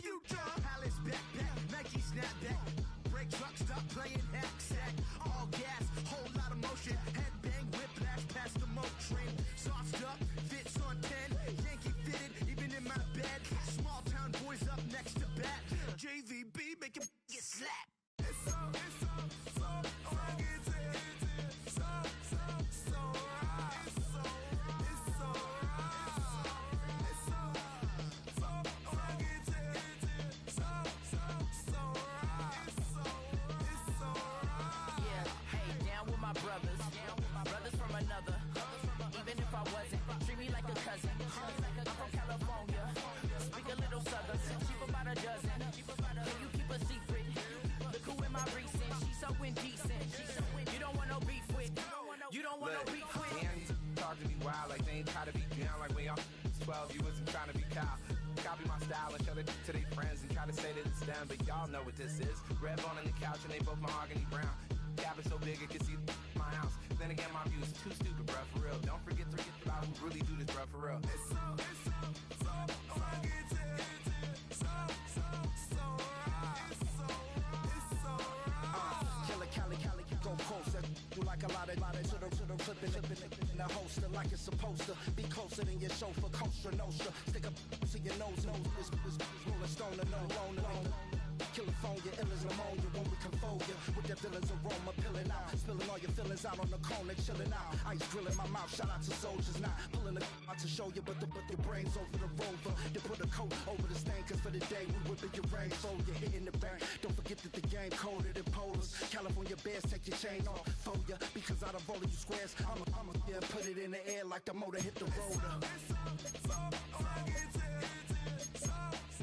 future. Palace backpack, Nike snapback. Break truck, stop playing hack sack. All gas, whole lot of motion. Headbang, whiplash, past the moat train. Soft stuff, fits on 10. Yankee fitted, even in my bed. Small town boys up next to bat. JVB, make him get slapped. It's so rugged. So right. It's so right. It's so rugged. It's so right. It's so right. Yeah, hey, down with my brothers. Brothers from another. Even if I wasn't, treat me like a cousin. I'm from California. Speak a little southern. Cheap about a dozen. Can you keep a secret? Look who in my recent. She's so indecent. You don't want no beef with. You don't want no beef with. Man, talk to me wild like they ain't try to be down. Like when y'all 12, you wasn't trying to be Kyle. Copy my style and show it to their friends and try to say that it's them, but y'all know what this is. Red bone on the couch and they both mahogany brown. Cabin so big it can see my house. Then again, my view is too stupid, bruh, for real. Don't forget about who really do this, bruh, for real. It's so rugged. So right. It's so right. Killer Cali, go closer. Do like a lot of to the flipping in the holster like it's supposed to be closer than your chauffeur. Costa Nostra, stick up to your nose. Rolling stone to no loan. California, ill as pneumonia when we can fold ya. With that villain's aroma, pilling out. Spilling all your feelings out on the corner, chilling out. Ice grilling my mouth, shout out to soldiers. Not pulling the out to show you, but the brains over the rover. They put a coat over the stain, cause for the day we whipping your rain. So you're hitting the bank. Don't forget that the game colder than polars. California bears, take your chain off for ya. Because out of all of you squares, I'm a yeah, put it in the air like the motor hit the roller. It's so rugged. So right.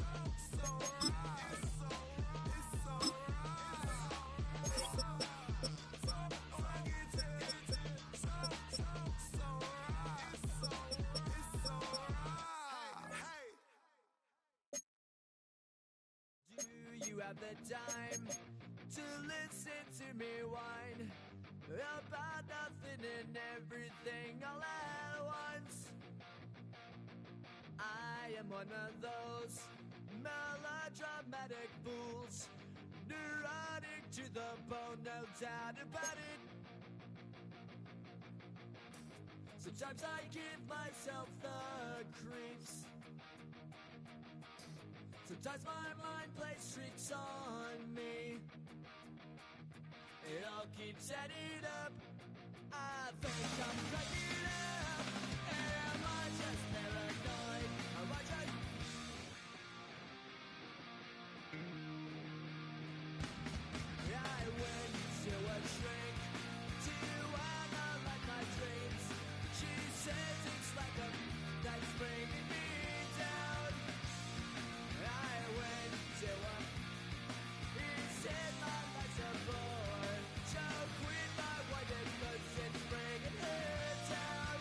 Do you have the time to listen to me whine about nothing and everything all at once? I am one of those melodramatic fools, neurotic to the bone, no doubt about it. Sometimes I give myself the creeps. Sometimes my mind plays tricks on me. It all keeps adding up. I think I'm cracking up. Am I just paranoid? Am I just... I went to a shrink to analyze my dreams. She says it's like a that's bringing me down. I went to him. He said my life's a bore. So quit my wife because it's bringing her down.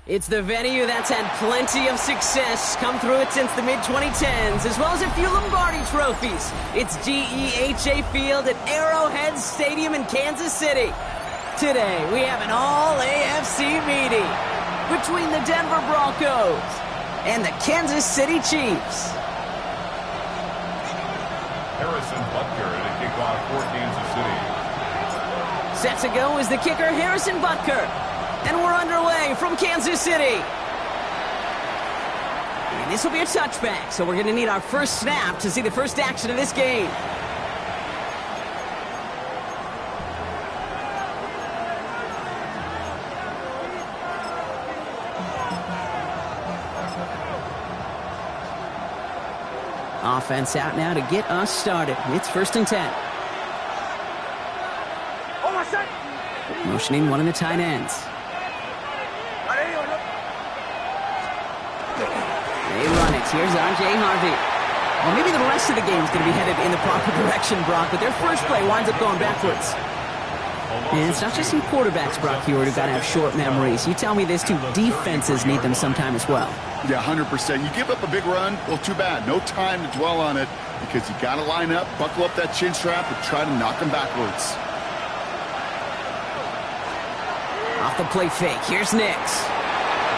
It's the venue that's had plenty of success come through it since the mid-2010s, as well as a few Lombardi trophies. It's GEHA Field at Arrowhead Stadium in Kansas City. Today, we have an all-AFC meeting between the Denver Broncos and the Kansas City Chiefs. Harrison Butker to kick off for Kansas City. Set to go is the kicker, Harrison Butker. And we're underway from Kansas City. And this will be a touchback, so we're going to need our first snap to see the first action of this game. Offense out now to get us started. It's 1st and 10. Motioning one of the tight ends. They run it. Here's R.J. Harvey. Well, maybe the rest of the game is going to be headed in the proper direction, Brock, but their first play winds up going backwards. And it's not just some quarterbacks, Brock, here who've got to have short memories. You tell me this too, defenses need them sometime as well. Yeah, 100%. You give up a big run, well, too bad. No time to dwell on it because you got to line up, buckle up that chin strap, and try to knock them backwards. Off the play fake. Here's Nix.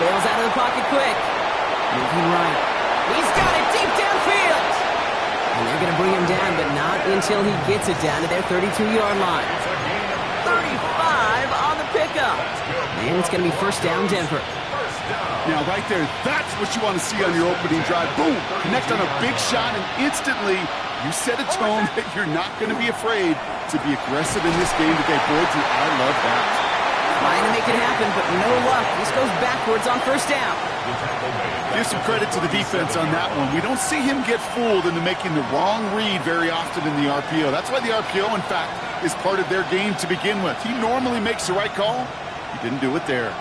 Bails out of the pocket quick. Moving right. He's got it deep downfield. And they're going to bring him down, but not until he gets it down to their 32-yard line. 35 on the pickup. And it's going to be 1st down, Denver. Now, right there, that's what you want to see on your opening drive. Boom! Connect on a big shot, and instantly you set a tone that you're not going to be afraid to be aggressive in this game today. Boy, do I love that. Trying to make it happen, but no luck. This goes backwards on 1st down. Give some credit to the defense on that one. We don't see him get fooled into making the wrong read very often in the RPO. That's why the RPO, in fact, is part of their game to begin with. He normally makes the right call. He didn't do it there.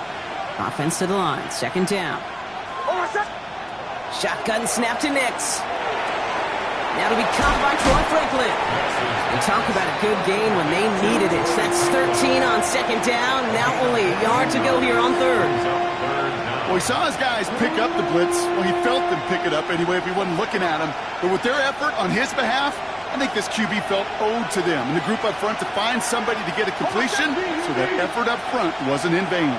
Offense to the line. 2nd down. Shotgun snap to Nix. Now to be caught by Troy Franklin. And talk about a good gain when they needed it. That's 13 on 2nd down. Now only a yard to go here on 3rd. Well, he saw his guys pick up the blitz. Well, he felt them pick it up anyway if he wasn't looking at him. But with their effort on his behalf, I think this QB felt owed to them and the group up front to find somebody to get a completion so that effort up front wasn't in vain.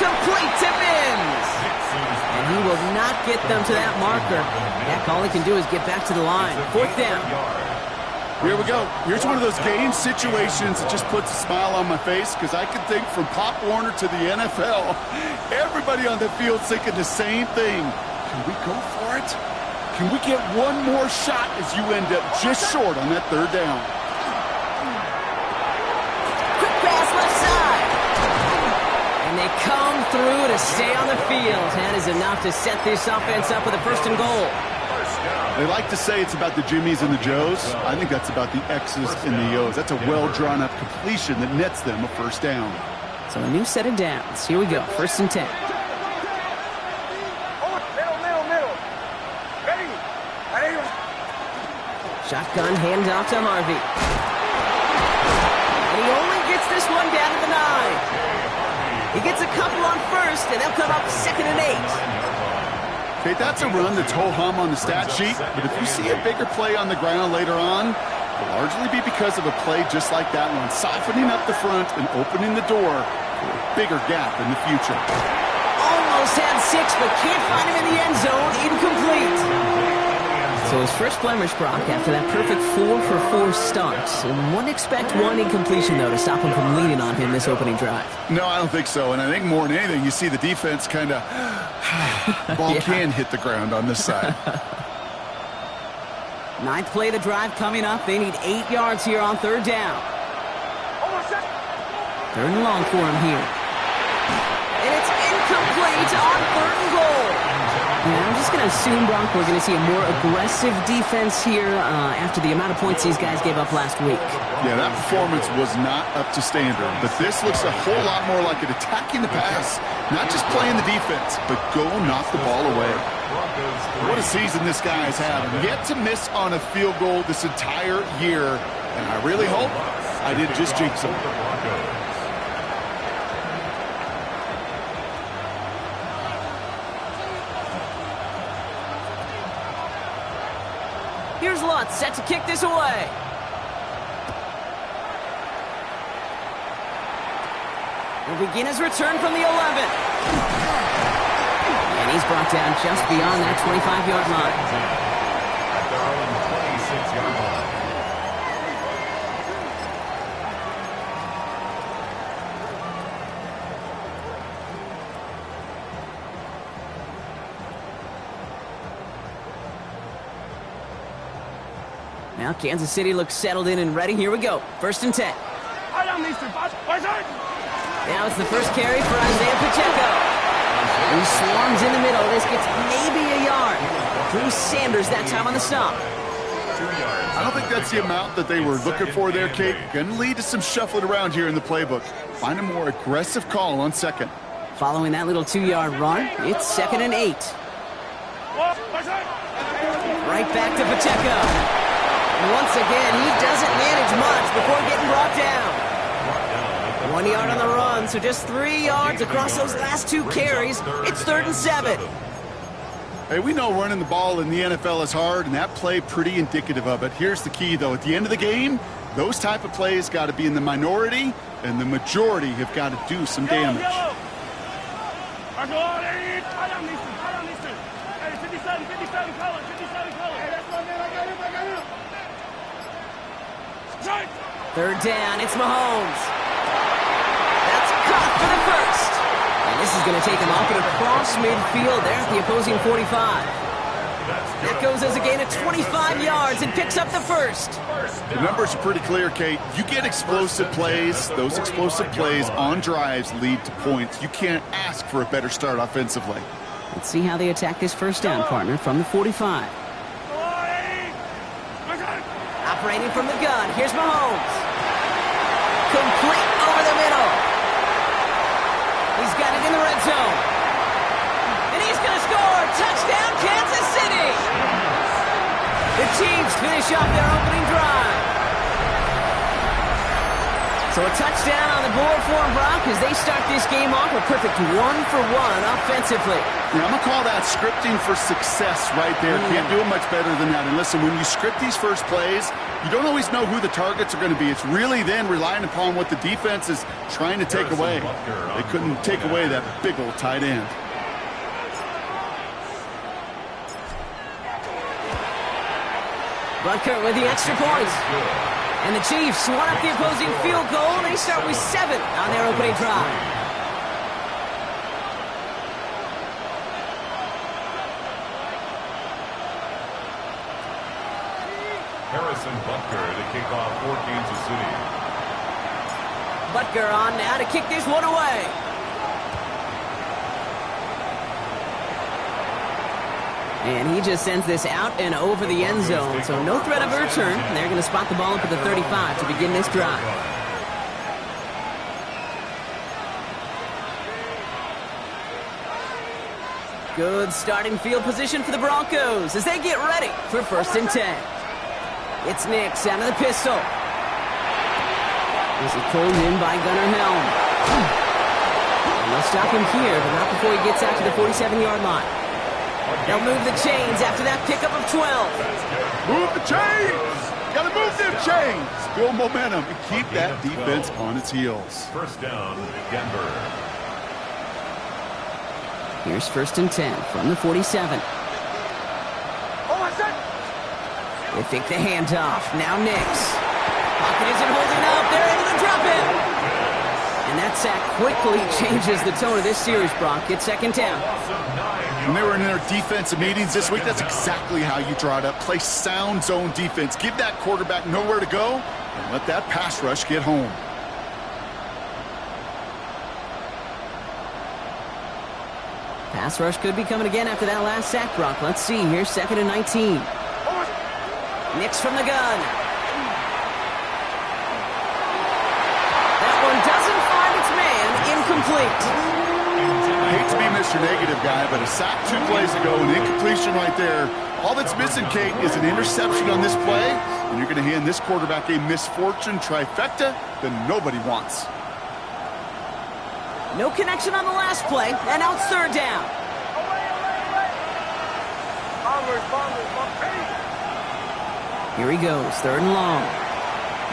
Complete to Mims. And he will not get them to that marker. Heck, all he can do is get back to the line. 4th down. Here we go. Here's one of those game situations that just puts a smile on my face because I can think from Pop Warner to the NFL, everybody on the field thinking the same thing. Can we go for it? Can we get one more shot as you end up just short on that 3rd down? Quick pass left side. And they come through to stay on the field. That is enough to set this offense up with a 1st and goal. They like to say it's about the Jimmies and the Joes. I think that's about the X's and the O's. That's a well-drawn-up completion that nets them a 1st down. So a new set of downs. Here we go. 1st and 10. Shotgun handoff to Harvey. And he only gets this one down to the 9. He gets a couple on 1st, and they'll come up 2nd and 8. Okay, that's a run that's ho-hum on the stat sheet, but if you see a bigger play on the ground later on, it'll largely be because of a play just like that one, softening up the front and opening the door for a bigger gap in the future. Almost had 6, but can't find him in the end zone. Incomplete. So his first blemish, Brock, after that perfect 4-for-4 start. And wouldn't expect one incompletion, though, to stop him from leaning on him this opening drive. No, I don't think so. And I think more than anything, you see the defense kind of... ball can hit the ground on this side. 9th play of the drive coming up. They need 8 yards here on 3rd down. 3rd and long for him here. And it's incomplete on 3rd and goal. Yeah, I'm just going to assume, Brock, we're going to see a more aggressive defense here after the amount of points these guys gave up last week. Yeah, that performance was not up to standard, but this looks a whole lot more like it attacking the pass, not just playing the defense, but go knock the ball away. What a season this guy has had. Yet to miss on a field goal this entire year, and I really hope I didn't just jinx him. Here's Lutz set to kick this away. Will begin his return from the 11. And he's brought down just beyond that 25-yard line. At their own 26-yard line. Now Kansas City looks settled in and ready. Here we go. 1st and 10. Now it's the first carry for Isaiah Pacheco. He swarms in the middle. This gets maybe a yard. Drew Sanders that time on the stop. I don't think that's the amount that they were looking for there, Kate. Going to lead to some shuffling around here in the playbook. Find a more aggressive call on 2nd. Following that little 2-yard run, it's 2nd and 8. Right back to Pacheco. And once again, he doesn't manage much before getting brought down. 1 yard on the run, so just 3 yards across those last 2 carries. It's 3rd and 7. Hey, we know running the ball in the NFL is hard, and that play pretty indicative of it. Here's the key, though. At the end of the game, those type of plays got to be in the minority, and the majority have got to do some damage. Third down, it's Mahomes. That's caught for the first. And this is going to take him off and across midfield there at the opposing 45. That goes as a gain of 25 yards and picks up the first. The numbers are pretty clear, Kate. You get explosive plays. Those explosive plays on drives lead to points. You can't ask for a better start offensively. Let's see how they attack this first down, partner, from the 45. Operating from the gun, here's Mahomes. Complete over the middle. He's got it in the red zone. And he's going to score. Touchdown, Kansas City. The Chiefs finish off their opening drive. So a touchdown on the board for them, Brock, as they start this game off a perfect 1-for-1 offensively. Yeah, I'm going to call that scripting for success right there. Can't do it much better than that. And listen, when you script these first plays, you don't always know who the targets are going to be. It's really then relying upon what the defense is trying to take away. They couldn't take away that big old tight end. Butker with the extra point. And the Chiefs want up the opposing field goal. They start with 7 on their opening drive. Harrison Butker to kick off for Kansas City. Butker on now to kick this one away. And he just sends this out and over the end zone, so no threat of a return. They're going to spot the ball up at the 35 to begin this drive. Good starting field position for the Broncos as they get ready for 1st and 10. It's Nix out of the pistol. This is pulled in by Gunnar Helm. And they'll stop him here, but not before he gets out to the 47-yard line. They'll move the chains after that pickup of 12. Move the chains! Gotta move them chains! Build momentum and keep that defense on its heels. First down, Denver. Here's 1st and 10 from the 47. They fake the handoff. Now Nix. Pocket isn't holding up. They're able to drop it. And that sack quickly changes the tone of this series, Brock. It's 2nd down. When they were in their defensive meetings this week, that's exactly how you draw it up. Play sound zone defense. Give that quarterback nowhere to go and let that pass rush get home. Pass rush could be coming again after that last sack, Brock. Let's see. Here's 2nd and 19. Nix from the gun. That one doesn't find its man. Incomplete. I hate to be Mr. Negative guy, but a sack 2 plays ago, an incompletion right there. All that's missing, Kate, is an interception on this play, and you're going to hand this quarterback a misfortune trifecta that nobody wants. No connection on the last play, and now it's 3rd down. Here he goes, 3rd and long.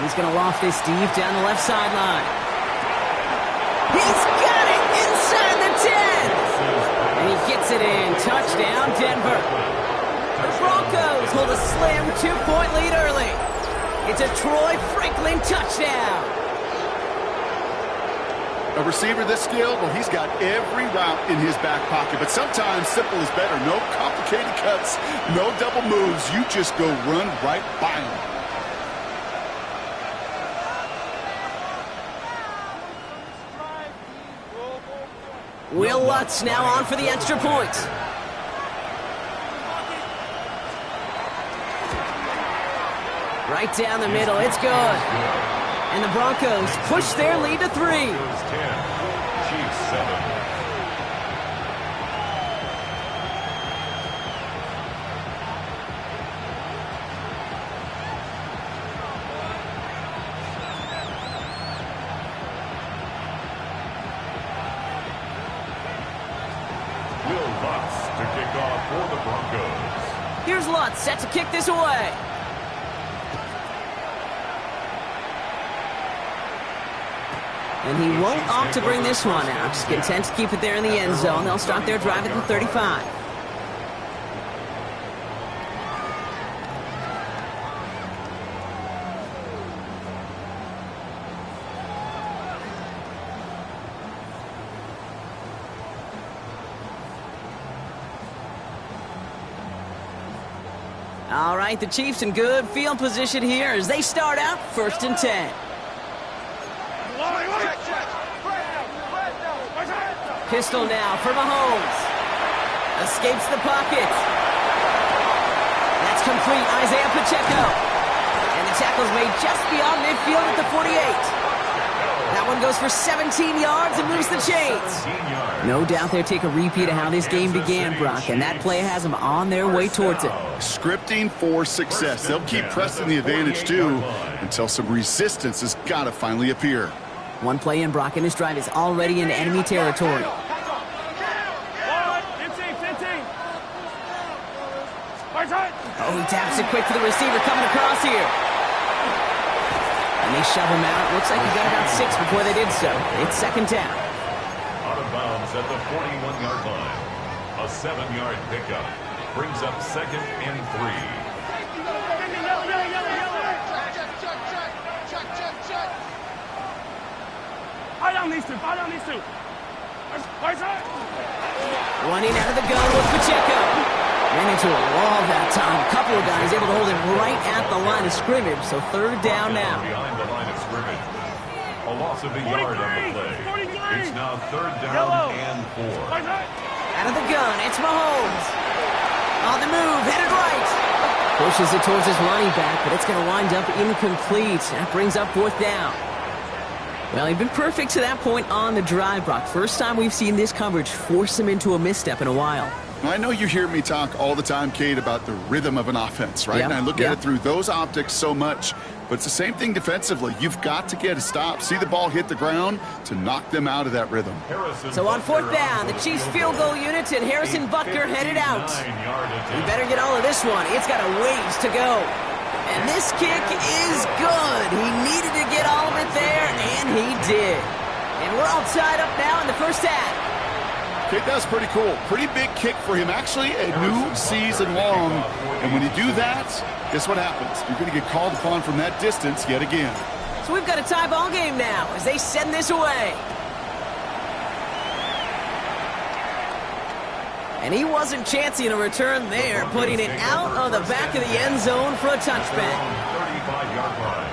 He's going to loft this deep down the left sideline. He's got it inside the 10! And he gets it in. Touchdown, Denver. The Broncos hold a slim 2-point lead early. It's a Troy Franklin touchdown. A receiver this skilled, well, he's got every route in his back pocket. But sometimes simple is better. No complicated cuts, no double moves. You just go run right by him. Will Lutz now on for the extra point. Right down the middle, it's good. And the Broncos push their lead to 3. 10, Chiefs 7. Will Lutz to kick off for the Broncos. Here's Lutz set to kick this away. And he won't opt to bring this one out. Just content to keep it there in the end zone. They'll start their drive at the 35. All right, the Chiefs in good field position here as they start out 1st and 10. Pistol now for Mahomes. Escapes the pocket. That's complete. Isaiah Pacheco. And the tackle's made just beyond midfield at the 48. That one goes for 17 yards and moves the chains. No doubt they'll take a repeat of how this game began, Brock, and that play has them on their way towards it. Scripting for success. They'll keep pressing the advantage, too, until some resistance has got to finally appear. One play in, Brock, and this drive is already into enemy territory. Oh, he taps it quick to the receiver coming across here. And they shove him out. Looks like he got about 6 before they did so. It's 2nd down. Out of bounds at the 41-yard line. A 7-yard pickup brings up 2nd and 3. Running out of the gun with Pacheco. Ran into a wall that time. A couple of guys able to hold him right at the line of scrimmage. So 3rd down now. Behind the line of scrimmage. A loss of a yard on the play. It's now 3rd down and 4. Out of the gun, it's Mahomes. On the move, headed right. Pushes it towards his running back, but it's going to wind up incomplete. That brings up 4th down. Well, he'd been perfect to that point on the drive, Brock. First time we've seen this coverage force him into a misstep in a while. I know you hear me talk all the time, Kate, about the rhythm of an offense, right? Yep. And I look at it through those optics so much. But it's the same thing defensively. You've got to get a stop, see the ball hit the ground to knock them out of that rhythm. So on 4th down, the Chiefs field goal unit and Harrison Butker headed out. You better get all of this one. It's got a ways to go. And this kick is good. He needed to get all of it there, and he did. And we're all tied up now in the 1st half. Kate, that's pretty cool. Pretty big kick for him. Actually, a new season long. And when you do that, guess what happens? You're going to get called upon from that distance yet again. So we've got a tie ball game now as they send this away. And he wasn't chancing a return there, putting it out of the back of the end zone for a touchback. 35-yard line.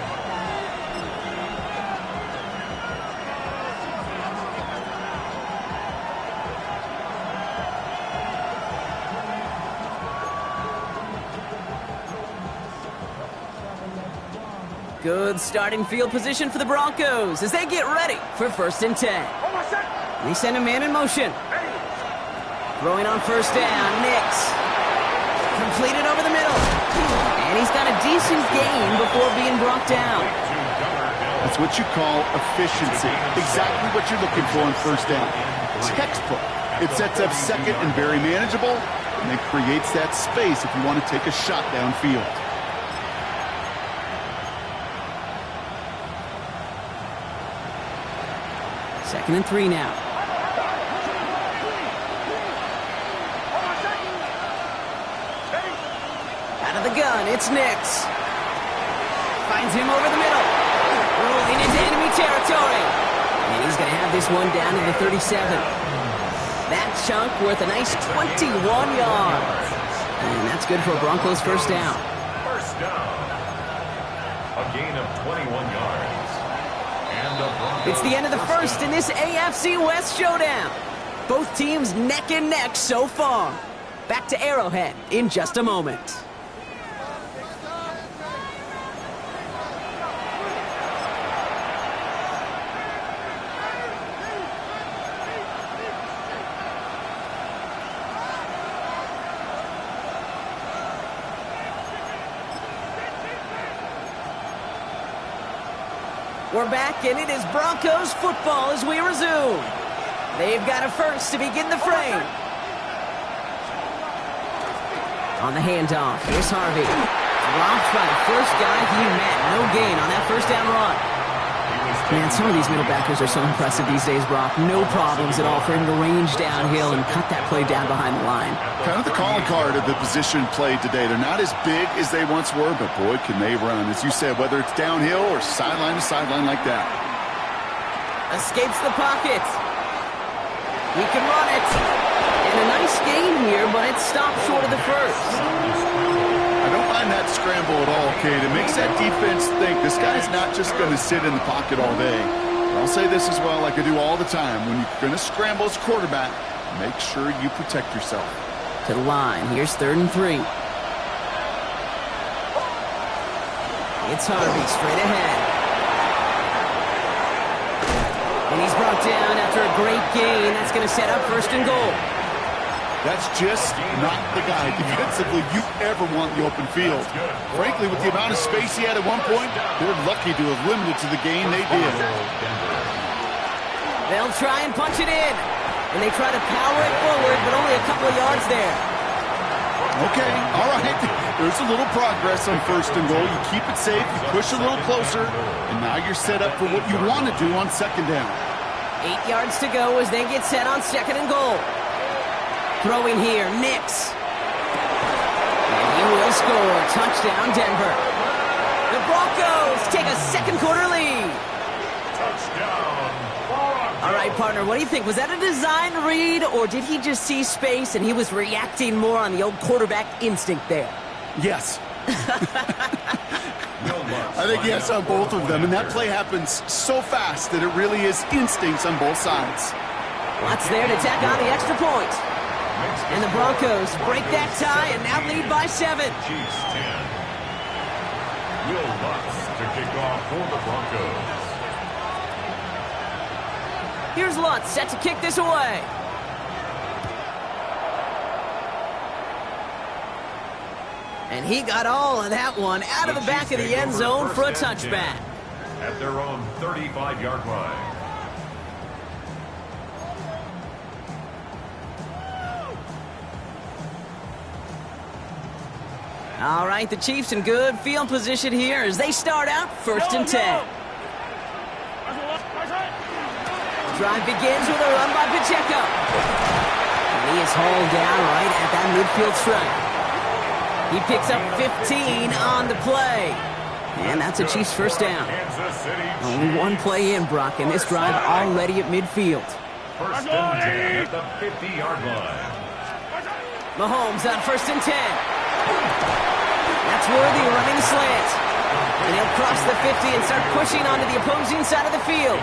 Good starting field position for the Broncos as they get ready for 1st and 10. They send a man in motion. Throwing on 1st down, Nix. Completed over the middle. And he's got a decent gain before being brought down. That's what you call efficiency. Exactly what you're looking for in 1st down. Textbook. It sets up 2nd and very manageable, and it creates that space if you want to take a shot downfield. 2nd and 3 now. Out of the gun, it's Nix. Finds him over the middle. Rolling into enemy territory. And he's going to have this one down to the 37. That chunk worth a nice 21 yards. And that's good for a Broncos first down. First down. A gain of 21 yards. And the Broncos. It's the end of the first in this AFC West showdown. Both teams neck and neck so far. Back to Arrowhead in just a moment. We're back, and it is Broncos football as we resume. They've got a first to begin the frame. On the handoff, here's Harvey. Dropped by the first guy he met. No gain on that first down run. Man, some of these middle backers are so impressive these days, Brock. No problems at all for him to range downhill and cut that play down behind the line. Kind of the calling card of the position played today. They're not as big as they once were, but boy, can they run. As you said, whether it's downhill or sideline to sideline like that. Escapes the pocket. He can run it. And a nice gain here, but it stopped short of the first. I don't mind that scramble at all, Kate. It makes that defense think this guy's not just going to sit in the pocket all day. I'll say this as well, like I do all the time. When you're going to scramble as quarterback, make sure you protect yourself. To the line. Here's 3rd and 3. It's Harvey straight ahead. And he's brought down after a great gain. That's going to set up 1st and goal. That's just not the guy defensively you ever want in the open field. Frankly, with the amount of space he had at one point, they're lucky to have limited to the gain they did. They'll try and punch it in. And they try to power it forward, but only a couple of yards there. Okay, all right. There's a little progress on 1st and goal. You keep it safe, you push a little closer, and now you're set up for what you want to do on 2nd down. 8 yards to go as they get set on 2nd and goal. Throwing here, Nix. And he will score. Touchdown, Denver. The Broncos take a 2nd quarter lead. Touchdown. All right, partner, what do you think? Was that a design read, or did he just see space and he was reacting more on the old quarterback instinct there? Yes. I think yes on both of them, and that play happens so fast that it really is instincts on both sides. Lutz there to tack on the extra point. And the Broncos break that tie and now lead by 7. Chiefs 10. Will Lutz to kick off for the Broncos. Here's Lutz set to kick this away. And he got all of that one out of the back of the end zone for a touchback. At their own 35-yard line. All right, the Chiefs in good field position here as they start out 1st and 10. Drive begins with a run by Pacheco. And he is hauled down right at that midfield stripe. He picks up 15 on the play. And that's a Chiefs first down. Only one play in, Brock, and this drive already at midfield. 1st and 10 at the 50-yard line. Mahomes on 1st and 10. That's Worthy running the slant. And he'll cross the 50 and start pushing onto the opposing side of the field.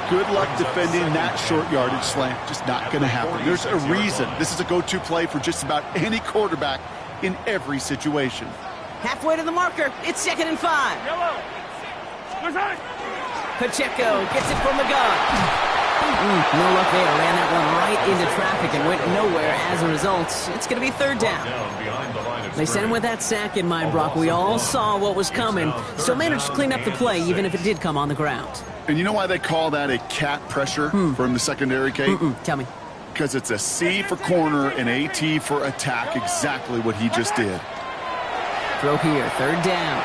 Good luck defending that short yardage slant. Just not going to happen. There's a reason this is a go-to play for just about any quarterback in every situation. Halfway to the marker. It's 2nd and 5. Pacheco gets it from the gun. No luck there. Ran that one right into traffic and went nowhere. As a result, it's going to be 3rd down. They sent him with that sack in mind, Brock. We all saw what was coming. Still managed to clean up the play, even if it did come on the ground. And you know why they call that a cat pressure from the secondary, Kate? Tell me. Because it's a C for corner and a T for attack. Exactly what he just did. Throw here, 3rd down.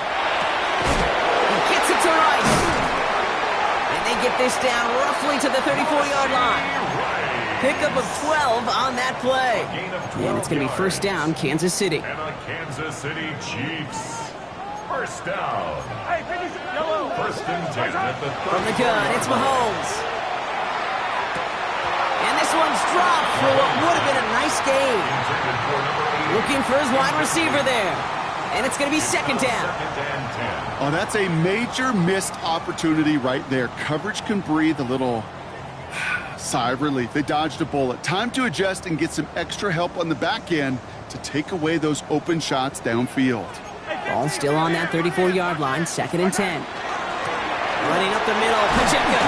He gets it to right. And they get this down roughly to the 34-yard line. Pickup of 12 on that play. And it's going to be first down, Kansas City. And the Kansas City Chiefs. First down. First and 10 at the 34. From the gun, it's Mahomes. And this one's dropped for what would have been a nice gain. Looking for his wide receiver there. And it's going to be second down. Oh, that's a major missed opportunity right there. Coverage can breathe a little sigh of relief. They dodged a bullet. Time to adjust and get some extra help on the back end to take away those open shots downfield. Ball still on that 34-yard line, second and 10. Running up the middle, Pacheco.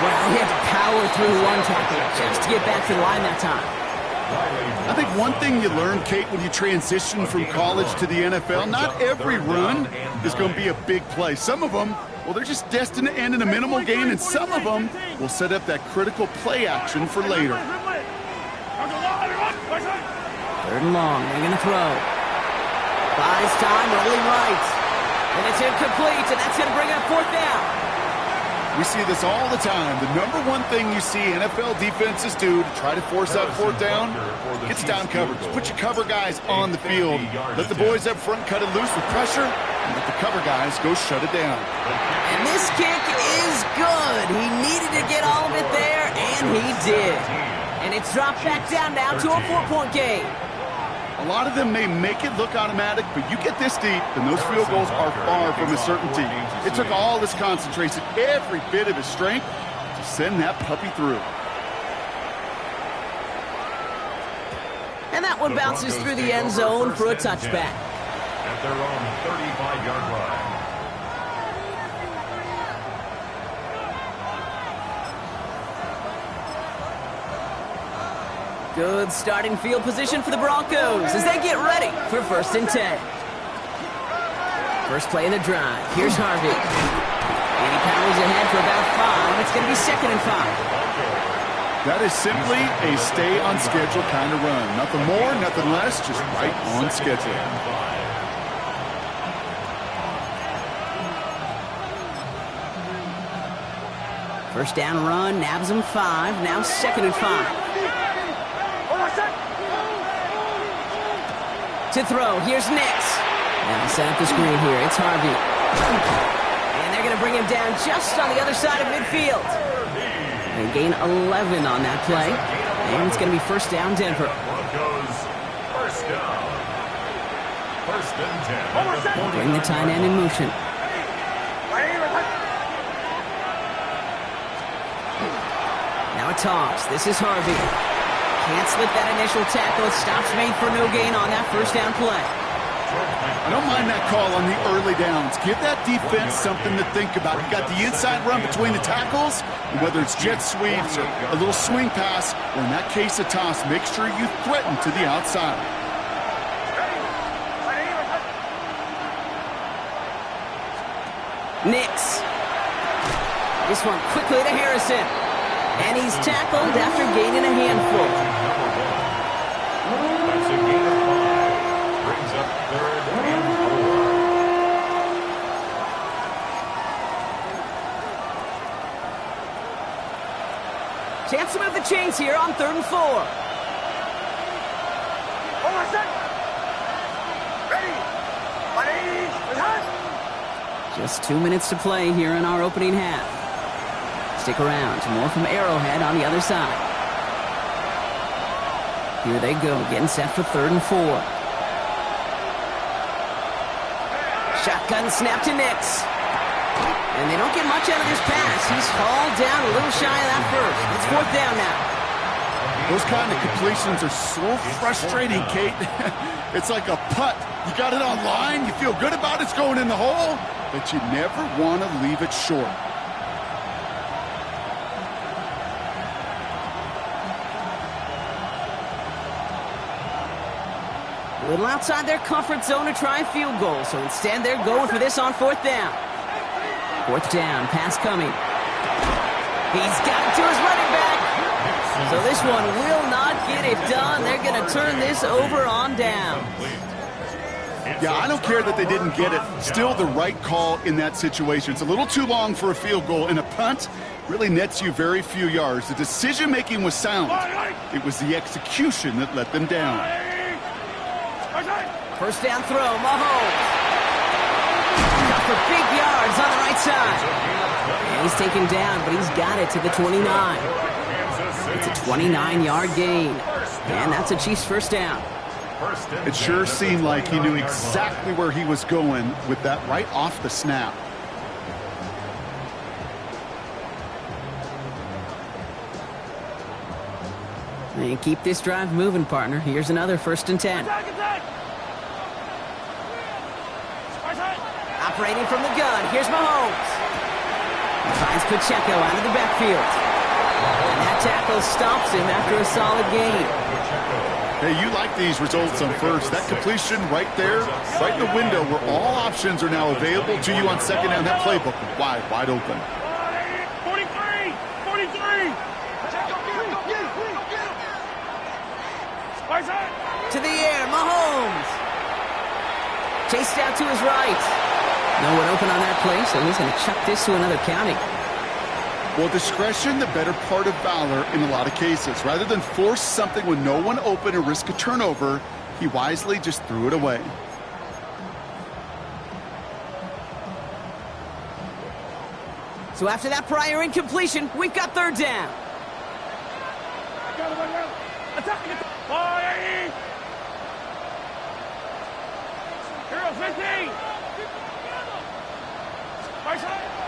Well, he had to power through one tackle just to get back to the line that time. I think one thing you learn, Kate, when you transition from college to the NFL, not every run is going to be a big play. Some of them, well, they're just destined to end in a minimal gain, and some of them will set up that critical play action for later. Third and long, they're going to throw. Buys time, rolling right. And it's incomplete, and that's going to bring up fourth down. We see this all the time. The number one thing you see NFL defenses do to try to force out fourth down, gets down coverage. Put your cover guys on the field. Let the boys up front cut it loose with pressure, and let the cover guys go shut it down. And this kick is good. He needed to get all of it there, and he did. And it's dropped back down now to a 4-point game. A lot of them may make it look automatic, but you get this deep, and those field goals are far from a certainty. It took all his concentration, every bit of his strength, to send that puppy through. And that one bounces through the end zone for a touchback. At their own 35-yard line. Good starting field position for the Broncos as they get ready for first and 10. First play of the drive. Here's Harvey. And he powers ahead for about 5. It's going to be second and 5. That is simply a stay-on-schedule kind of run. Nothing more, nothing less, just right on schedule. First down run, nabs him 5. Now second and 5. To throw, here's Nix. Now set up the screen here, it's Harvey. And they're going to bring him down just on the other side of midfield. They gain 11 on that play. And it's going to be first down, Denver. First down. First and 10. Bring the tight end in motion. Now a toss. This is Harvey. Can't slip that initial tackle. Stops made for no gain on that first down play. I don't mind that call on the early downs. Give that defense something to think about. You got the inside run between the tackles, and whether it's jet sweeps or a little swing pass, or in that case a toss, make sure you threaten to the outside. Nix. This one quickly to Harrison. And he's tackled after gaining a handful. That's a gain of 5. Brings up third and 4. Chance to move the chains here on 3rd and 4. Just 2 minutes to play here in our opening half. Stick around. More from Arrowhead on the other side. Here they go, getting set for 3rd and 4. Shotgun snap to Nix. And they don't get much out of this pass. He's hauled down a little shy of that first. It's 4th down now. Those kind of completions are so frustrating, Kate. It's like a putt. You got it on line, you feel good about it's going in the hole, but you never want to leave it short. A little outside their comfort zone to try a field goal, so instead they're going for this on 4th down. 4th down, pass coming. He's got it to his running back. So this one will not get it done. They're going to turn this over on down. Yeah, I don't care that they didn't get it. Still the right call in that situation. It's a little too long for a field goal. In a punt, really nets you very few yards. The decision-making was sound. It was the execution that let them down. First down throw, Mahomes. Got for big yards on the right side. And he's taken down, but he's got it to the 29. It's a 29-yard gain. And that's a Chiefs first down. It sure seemed like he knew exactly where he was going with that right off the snap. And keep this drive moving, partner. Here's another 1st and 10. Operating from the gun, here's Mahomes. He finds Pacheco out of the backfield. And that tackle stops him after a solid gain. Hey, you like these results on first. That completion right there, right in the window where all options are now available to you on second down. That playbook wide open. 43! 43! To the air, Mahomes. Chased out to his right. No one open on that play, so he's going to chuck this to another county. Well, discretion, the better part of valor in a lot of cases. Rather than force something with no one open and risk a turnover, he wisely just threw it away. So after that prior incompletion, we've got 3rd down.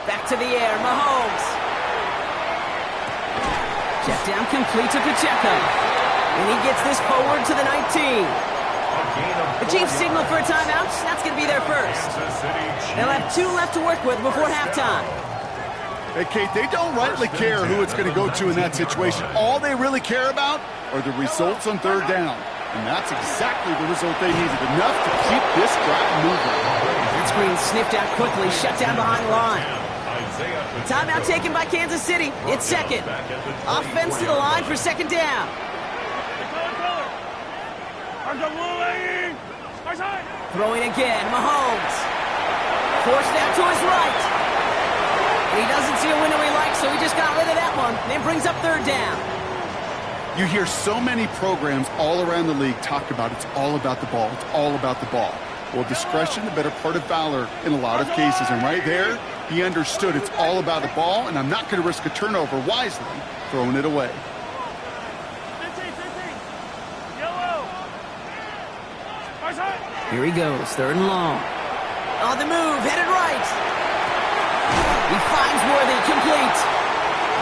Back to the air, Mahomes. Check down complete to Pacheco. And he gets this forward to the 19. The Chiefs signal for a timeout. That's going to be their first. They'll have 2 left to work with before halftime. Hey, Kate, they don't rightly care who it's going to go to in that situation. All they really care about are the results on 3rd down. And that's exactly the result they needed. Enough to keep this drive moving. That screen sniffed out quickly, shut down behind the line. Timeout taken by Kansas City. It's 2nd. Offense to the line for 2nd down. Throwing again, Mahomes. Forced out to his right. And he doesn't see a window he likes, so he just got rid of that one. Then brings up 3rd down. You hear so many programs all around the league talk about it's all about the ball. It's all about the ball. Well, discretion, the better part of valor in a lot of cases. And right there, he understood it's all about the ball, and I'm not going to risk a turnover, wisely throwing it away. Here he goes, 3rd and long. On the move, headed right. He finds Worthy, complete.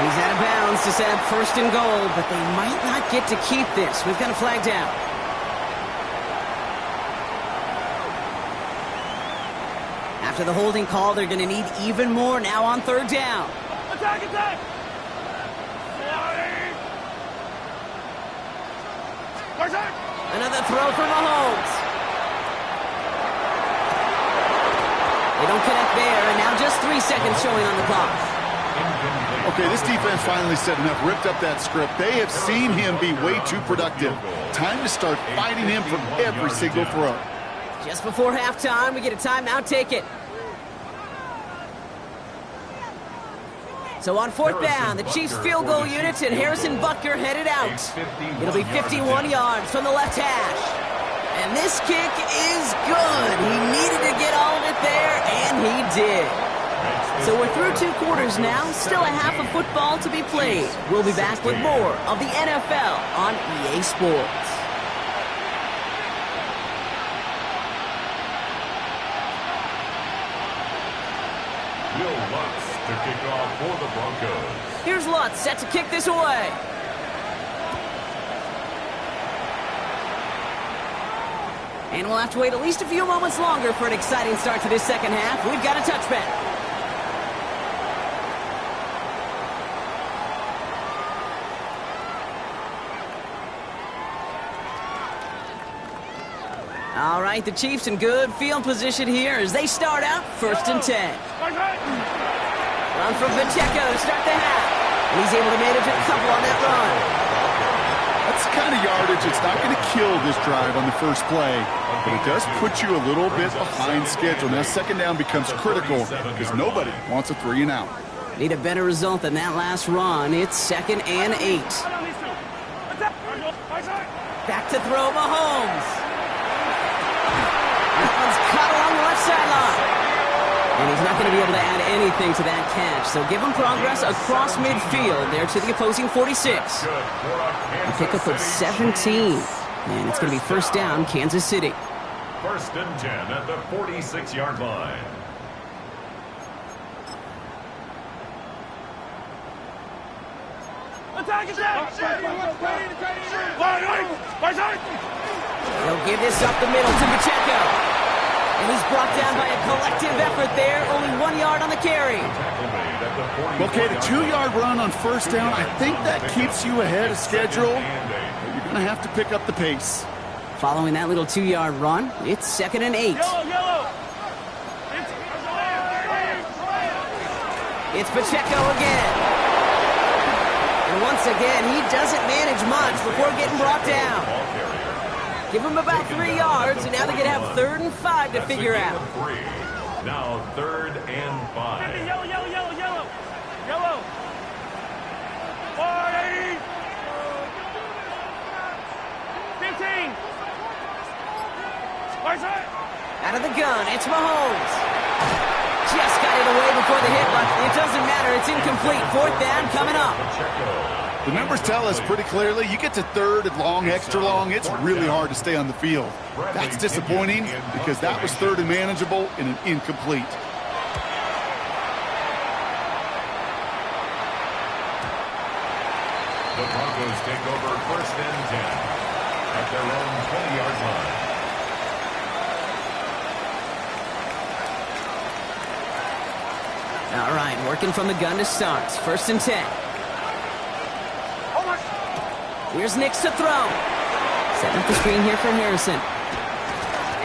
He's out of bounds to set up 1st and goal, but they might not get to keep this. We've got a flag down. After the holding call, they're going to need even more now on 3rd down. Attack! Another throw for Mahomes. They don't connect there, and now just 3 seconds showing on the clock. Okay, this defense finally said enough, ripped up that script. They have seen him be way too productive. Time to start fighting him for every single throw. Just before halftime, we get a timeout taken. So on 4th down, the Chiefs field goal unit and Harrison Butker headed out. It'll be 51 yards from the left hash. And this kick is good. He needed to get all of it there, and he did. So we're through 2 quarters now, still a half of football to be played. We'll be back with more of the NFL on EA Sports. Will Lutz to kick off for the Broncos. Here's Lutz set to kick this away. And we'll have to wait at least a few moments longer for an exciting start to this 2nd half. We've got a touchback. All right, the Chiefs in good field position here as they start out 1st and 10. Run from Pacheco to start the half. And he's able to manage a couple on that run. That's the kind of yardage. It's not going to kill this drive on the first play, but it does put you a little bit behind schedule. Now 2nd down becomes critical because nobody wants a 3 and out. Need a better result than that last run. It's 2nd and 8. Back to throw, Mahomes. That one's caught along the left sideline. And he's not going to be able to add anything to that catch. So give him progress across midfield there to the opposing 46. A pickup of 17. And it's going to be first down, Kansas City. 1st and 10 at the 46-yard line. He'll give this up the middle to Pacheco. And he's brought down by a collective effort there. Only 1 yard on the carry. Okay, the 2-yard run on first down, I think that keeps you ahead of schedule. You're going to have to pick up the pace. Following that little 2-yard run, it's 2nd and 8. It's Pacheco again. And once again, he doesn't manage much before getting brought down. Give him about 3 yards, and now they're going to have 3rd and 5 to figure out. Now 3rd and 5. Yellow. Yellow. 40. 15. Out of the gun, it's Mahomes. Just got it away before the hit, but it doesn't matter. It's incomplete. 4th down coming up. The numbers tell us pretty clearly, you get to 3rd and long, extra long, it's really hard to stay on the field. That's disappointing because that was 3rd and manageable and an incomplete. The Broncos take over 1st and 10 at their own 20-yard line. All right, working from the gun to start. 1st and 10. Here's Nix to throw. Setting up the screen here for Harrison.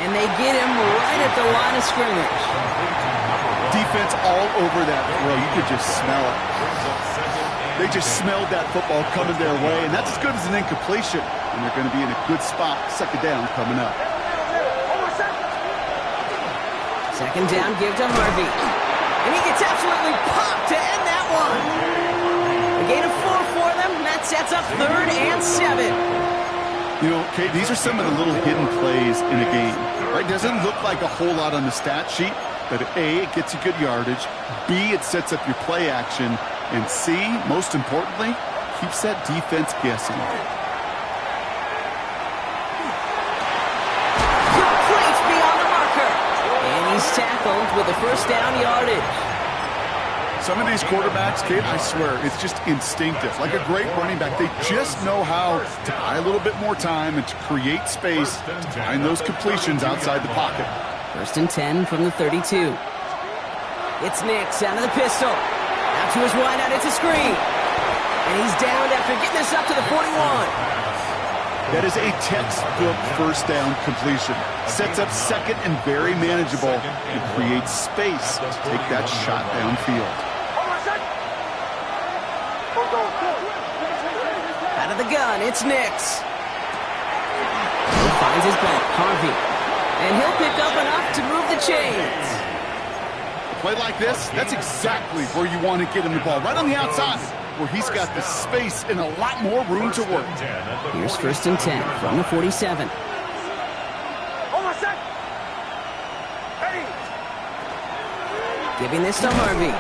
And they get him right at the line of scrimmage. Defense all over that throw. You could just smell it. They just smelled that football coming their way, and that's as good as an incompletion. And they're going to be in a good spot. 2nd down coming up. 2nd down, give to Harvey. And he gets absolutely popped to end that one. A gain of 4 for them. That sets up 3rd and 7. You know, Kate, these are some of the little hidden plays in a game. Right? Doesn't look like a whole lot on the stat sheet, but A, it gets you good yardage. B, it sets up your play action. And C, most importantly, keeps that defense guessing. Complete beyond the marker. And he's tackled with a 1st down yardage. Some of these quarterbacks, Kate, I swear, it's just instinctive. Like a great running back, they just know how to buy a little bit more time and to create space to find those completions outside the pocket. 1st and 10 from the 32. It's Nix out of the pistol. Out to his wideout, it's a screen. And he's downed after getting this up to the 41. That is a textbook 1st down completion. Sets up 2nd and very manageable and creates space to take that shot downfield. Out of the gun, it's Nix. He finds his back, Harvey. And he'll pick up enough to move the chains. A play like this, that's exactly where you want to get him the ball. Right on the outside, where he's got the space and a lot more room to work. Here's 1st and 10 from the 47. Giving this to Harvey.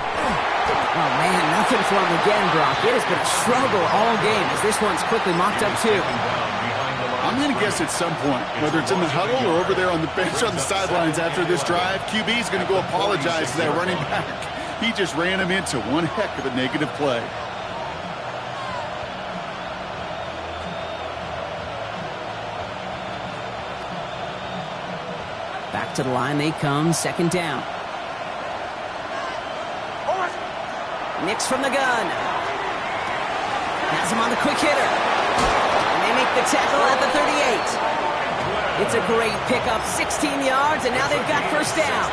Oh, man, nothing for him again, Brock. It has been a struggle all game as this one's quickly mocked up, too. I'm going to guess at some point, whether it's in the huddle or over there on the bench on the sidelines after this drive, QB is going to go apologize to that running back. He just ran him into one heck of a negative play. Back to the line they come, 2nd down. Nix from the gun. Has him on the quick hitter. And they make the tackle at the 38. It's a great pickup, 16 yards, and now they've got 1st down.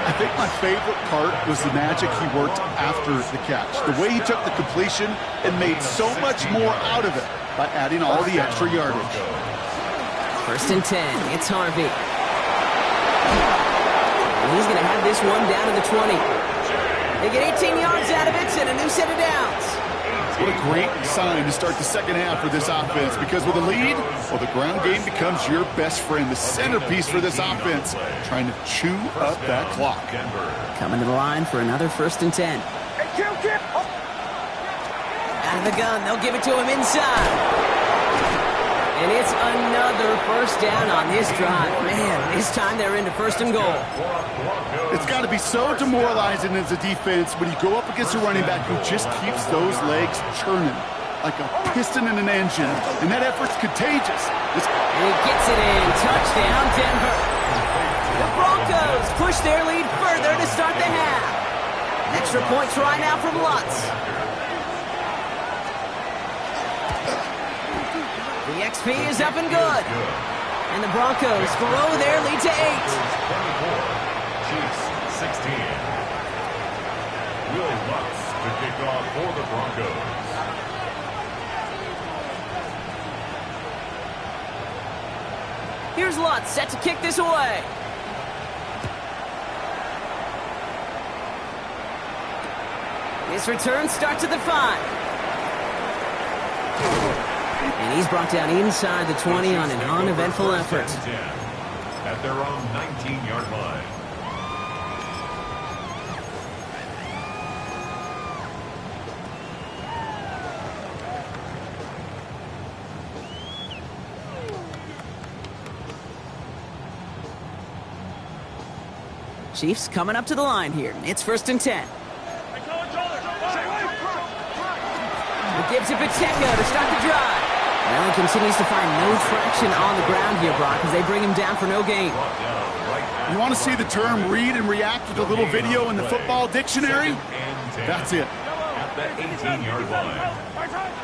I think my favorite part was the magic he worked after the catch. The way he took the completion and made so much more out of it by adding all the extra yardage. 1st and 10, it's Harvey. And he's going to have this one down to the 20. They get 18 yards out of it and a new set of downs. What a great sign to start the second half for this offense, because with a lead, well, the ground game becomes your best friend, the centerpiece for this offense, trying to chew up that clock. Coming to the line for another 1st and 10. Out of the gun, they'll give it to him inside. And it's another 1st down on this drive. Man, this time they're into 1st and goal. It's got to be so demoralizing as a defense when you go up against a running back who just keeps those legs churning like a piston in an engine, and that effort's contagious. And he gets it in. Touchdown, Denver. The Broncos push their lead further to start the half. Extra point try now from Lutz. The XP is up and good. And the Broncos grow their lead to 8. Chiefs 16. Will Lutz to kick off for the Broncos. Here's Lutz set to kick this away. This return starts at the 5. And he's brought down inside the 20 on an uneventful effort. At their own 19-yard line. Chiefs coming up to the line here. It's 1st and 10. He gives it Pacheco to start the drive. Well, he continues to find no traction on the ground here, Brock, as they bring him down for no gain. You want to see the term read and react with a little video in the football dictionary? That's it. At the 18-yard line.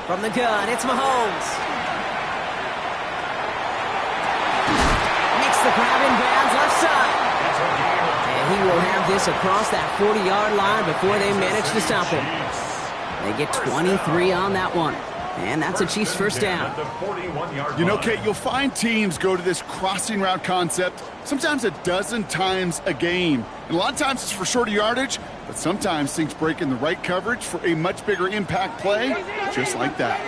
From the gun, it's Mahomes. Makes the grab in bounds left side. And he will have this across that 40-yard line before they manage to stop him. They get 23 on that one. And that's a Chiefs 1st down. You know, Kate, you'll find teams go to this crossing route concept sometimes a dozen times a game. And a lot of times it's for shorter yardage, but sometimes things break in the right coverage for a much bigger impact play, just like that.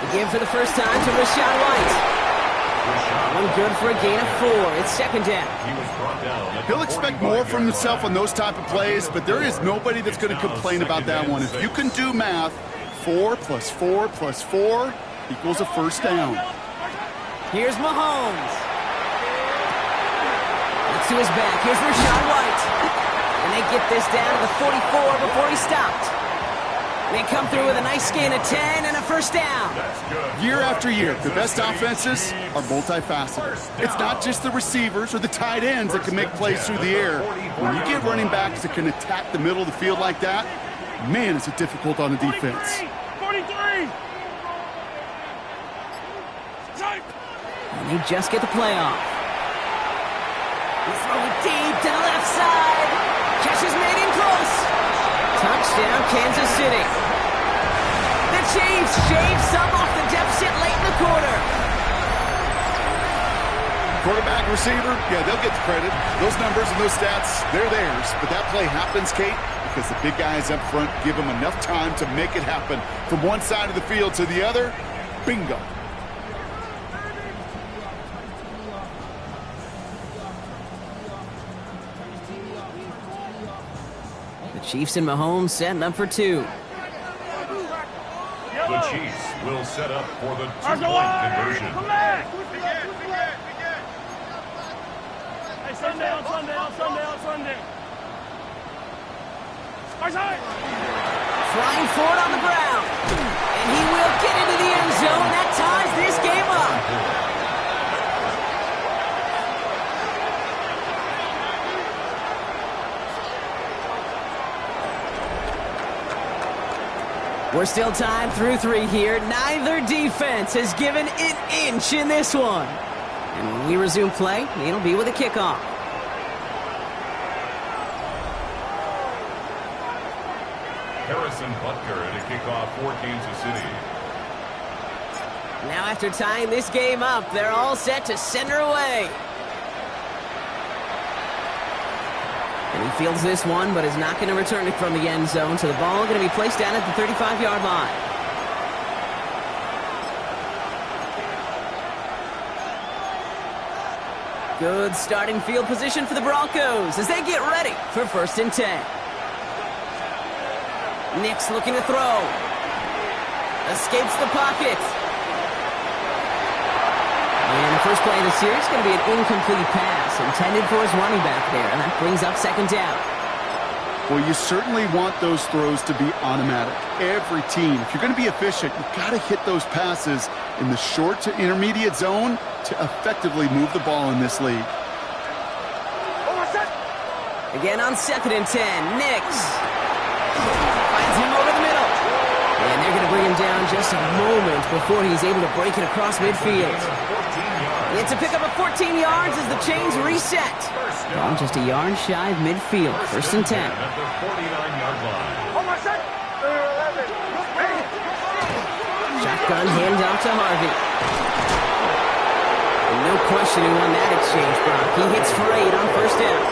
The give for the first time to Rachaad White. One good for a gain of 4. It's 2nd down. He'll expect more from himself on those type of plays, but there is nobody that's going to complain about that one. If you can do math, 4 plus 4 plus 4 equals a 1st down. Here's Mahomes. Looks to his back. Here's Rachaad White. And they get this down to the 44 before he stopped. They come through with a nice gain of 10 and a 1st down. Year after year, the best offenses are multifaceted. It's not just the receivers or the tight ends that can make plays through the air. When you get running backs that can attack the middle of the field like that, man, is it difficult on the defense. 43. And they just get the play off. He's throwing deep to the left side. Catch is made in close. Touchdown, Kansas City. The Chiefs shave some off the deficit late in the quarter. Quarterback, receiver, yeah, they'll get the credit. Those numbers and those stats, they're theirs. But that play happens, Kate, because the big guys up front give them enough time to make it happen. From one side of the field to the other, bingo. Chiefs and Mahomes setting up for 2. The Chiefs will set up for the 2-point conversion. Come back! Hey, Sunday on Sunday on Sunday on Sunday. Flying forward on the ground. And he will get into the end zone. That ties this game up. We're still tied through 3 here. Neither defense has given an inch in this one. And when we resume play, it'll be with a kickoff. Harrison Butker at a kickoff for Kansas City. Now after tying this game up, they're all set to send her away. fields this one, but is not going to return it from the end zone, so the ball going to be placed down at the 35-yard line. Good starting field position for the Broncos as they get ready for 1st and 10. Nix looking to throw. Escapes the pocket. And the first play of the series is going to be an incomplete pass intended for his running back there, and that brings up 2nd down. Well, you certainly want those throws to be automatic. Every team, if you're going to be efficient, you've got to hit those passes in the short to intermediate zone to effectively move the ball in this league. Again on 2nd and 10, Nix finds him over the middle. And they're going to bring him down just a moment before he's able to break it across midfield. It's a pickup of 14 yards as the chains reset. Ball just a yard shy of midfield. 1st and 10. At the 49-yard line. Shotgun handoff to Harvey. And no question who won that exchange, Brock. He hits for 8 on 1st down.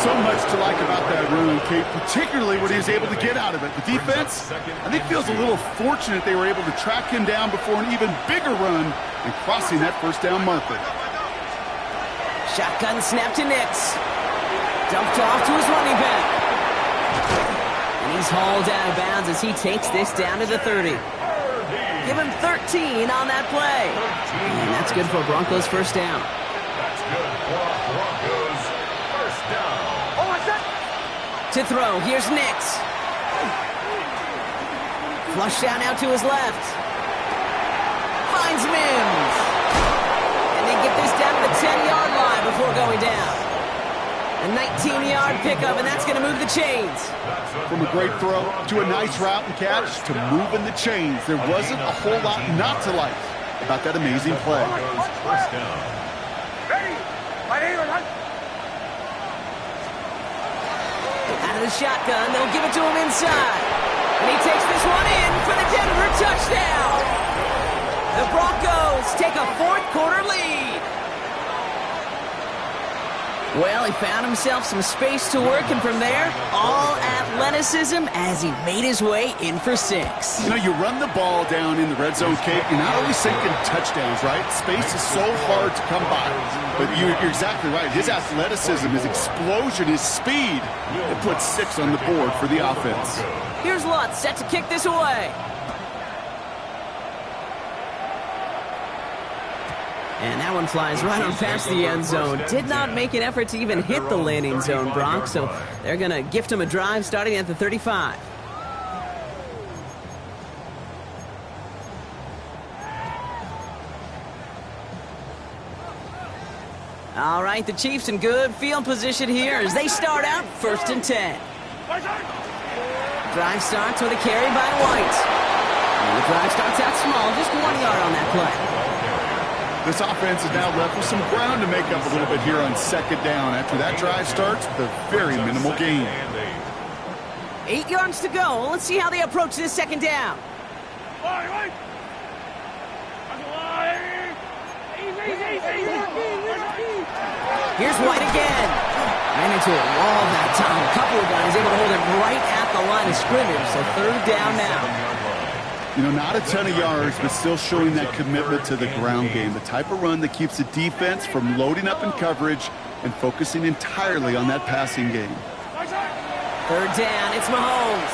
So much to like about that run, Kate, particularly what he was able to get out of it. The defense, I think, feels a little fortunate they were able to track him down before an even bigger run and crossing that 1st down marker. Shotgun snap to Nix. Dumped off to his running back. And he's hauled out of bounds as he takes this down to the 30. Give him 13 on that play. And that's good for Broncos 1st down. That's good for Broncos 1st down. To throw, here's Nix. Flush down out to his left. Finds Mims. And they get this down to the 10-yard line before going down. A 19-yard pickup, and that's going to move the chains. From a great throw to a nice route and catch to moving the chains, there wasn't a whole lot not to like about that amazing play. Broncos 1st down. Out of the shotgun, they'll give it to him inside. And he takes this one in for the Denver touchdown. The Broncos take a 4th quarter lead. Well, he found himself some space to work, and from there, all athleticism as he made his way in for 6. You know, you run the ball down in the red zone, Kate, you're not always thinking touchdowns, right? Space is so hard to come by. But you're exactly right. His athleticism, his explosion, his speed, it puts 6 on the board for the offense. Here's Lutz set to kick this away. And that one flies right on past the end zone. Did not make an effort to even hit the landing zone, Brock, so they're going to gift him a drive starting at the 35. All right, the Chiefs in good field position here as they start out 1st and 10. Drive starts with a carry by White. And the drive starts out small, just 1 yard on that play. This offense is now left with some ground to make up a little bit here on 2nd down after that drive starts with a very minimal gain. 8 yards to go. Let's see how they approach this 2nd down. Here's White again. Ran into a wall that time. A couple of guys able to hold him right at the line of scrimmage, so 3rd down now. You know, not a ton of yards, but still showing that commitment to the ground game. The type of run that keeps the defense from loading up in coverage and focusing entirely on that passing game. 3rd down, it's Mahomes.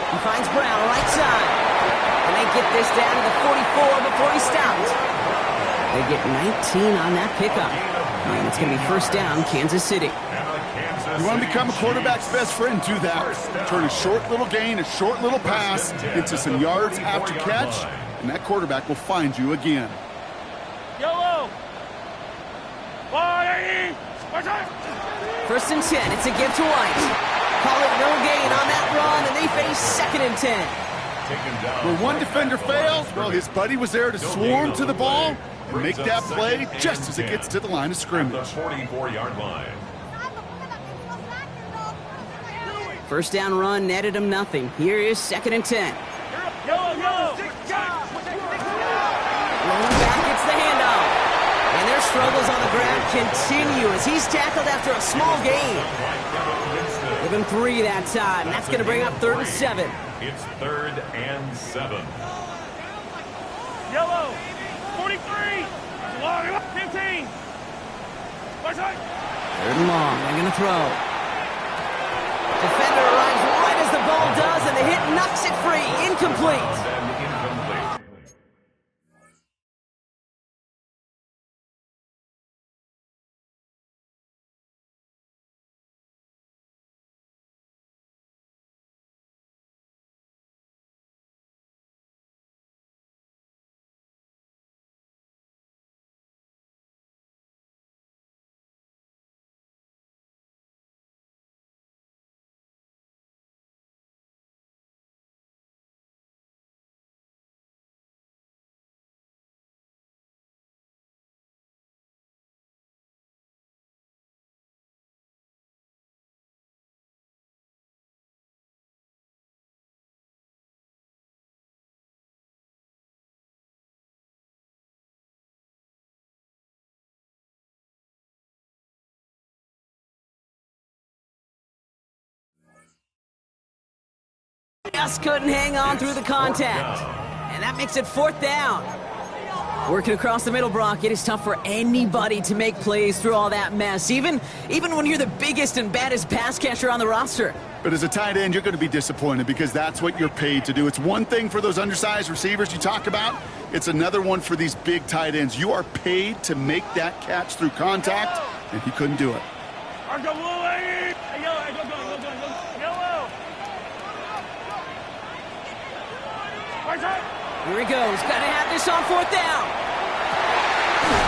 He finds Brown right side. And they get this down to the 44 before he stopped. They get 19 on that pickup. And it's going to be 1st down, Kansas City. You want to become a quarterback's best friend, do that. Turn a short little gain, a short little pass into some yards after catch, and that quarterback will find you again. Yellow! 1st and 10, it's a give to White. Call it no gain on that run, and they face 2nd and 10. Where one defender fails, well, his buddy was there to swarm to the ball and make that play just as it gets to the line of scrimmage. The 44-yard line. 1st down run netted him nothing. Here is 2nd and 10. Yellow! Rolling back, it's the handoff. And there's struggles on the drought continue as he's tackled after a small gain. Give him 3 that time. That's going to bring up 3rd and 7. It's 3rd and 7. Yellow. 43. Long. 15. Right side. 3rd and long. They're going to throw. Defender arrives right as the ball does, and the hit knocks it free. Incomplete. And incomplete. Just couldn't hang on through the contact. And that makes it 4th down. Working across the middle, Brock, it is tough for anybody to make plays through all that mess, even when you're the biggest and baddest pass catcher on the roster. But as a tight end, you're going to be disappointed because that's what you're paid to do. It's one thing for those undersized receivers you talk about. It's another one for these big tight ends. You are paid to make that catch through contact, and he couldn't do it. Here he goes. Got to have this on 4th down.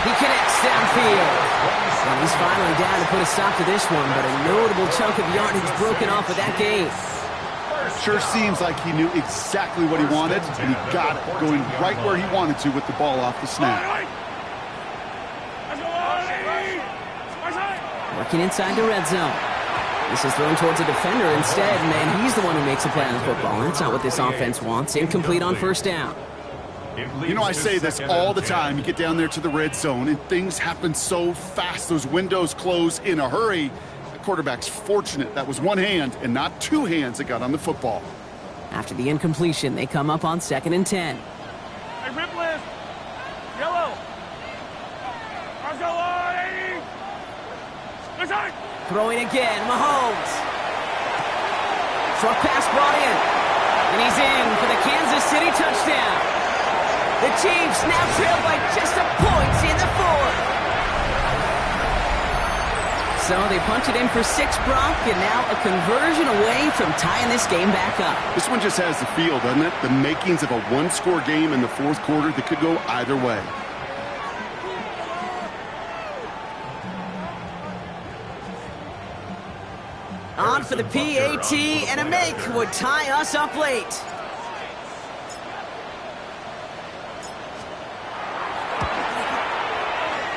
He connects downfield. And he's finally down to put a stop to this one, but a notable chunk of yardage broken off with that gain. Sure seems like he knew exactly what he wanted, and he got it, going right where he wanted to with the ball off the snap. Working inside the red zone. This is thrown towards a defender instead, and he's the one who makes a play on the football. That's not what this offense wants. Incomplete on 1st down. You know, I say this all the time. You get down there to the red zone, and things happen so fast. Those windows close in a hurry. The quarterback's fortunate that was one hand and not 2 hands that got on the football. After the incompletion, they come up on 2nd and 10. Hey, rip list. Yellow. Let's go, 80. Let's go. Throwing again, Mahomes. Short pass brought in. And he's in for the Kansas City touchdown. The Chiefs now trail by just a point in the 4th. So they punch it in for 6, Brock, and now a conversion away from tying this game back up. This one just has the feel, doesn't it? The makings of a 1-score game in the 4th quarter that could go either way. On for the PAT, and a make would tie us up late.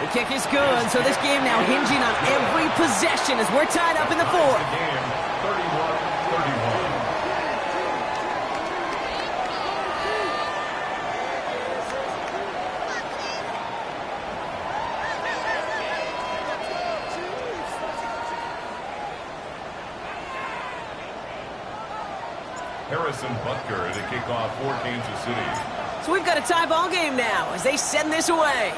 The kick is good, so this game now hinging on every possession as we're tied up in the 4th. Game 31-31. Harrison Butker to kick off for Kansas City. So we've got a tie ball game now as they send this away.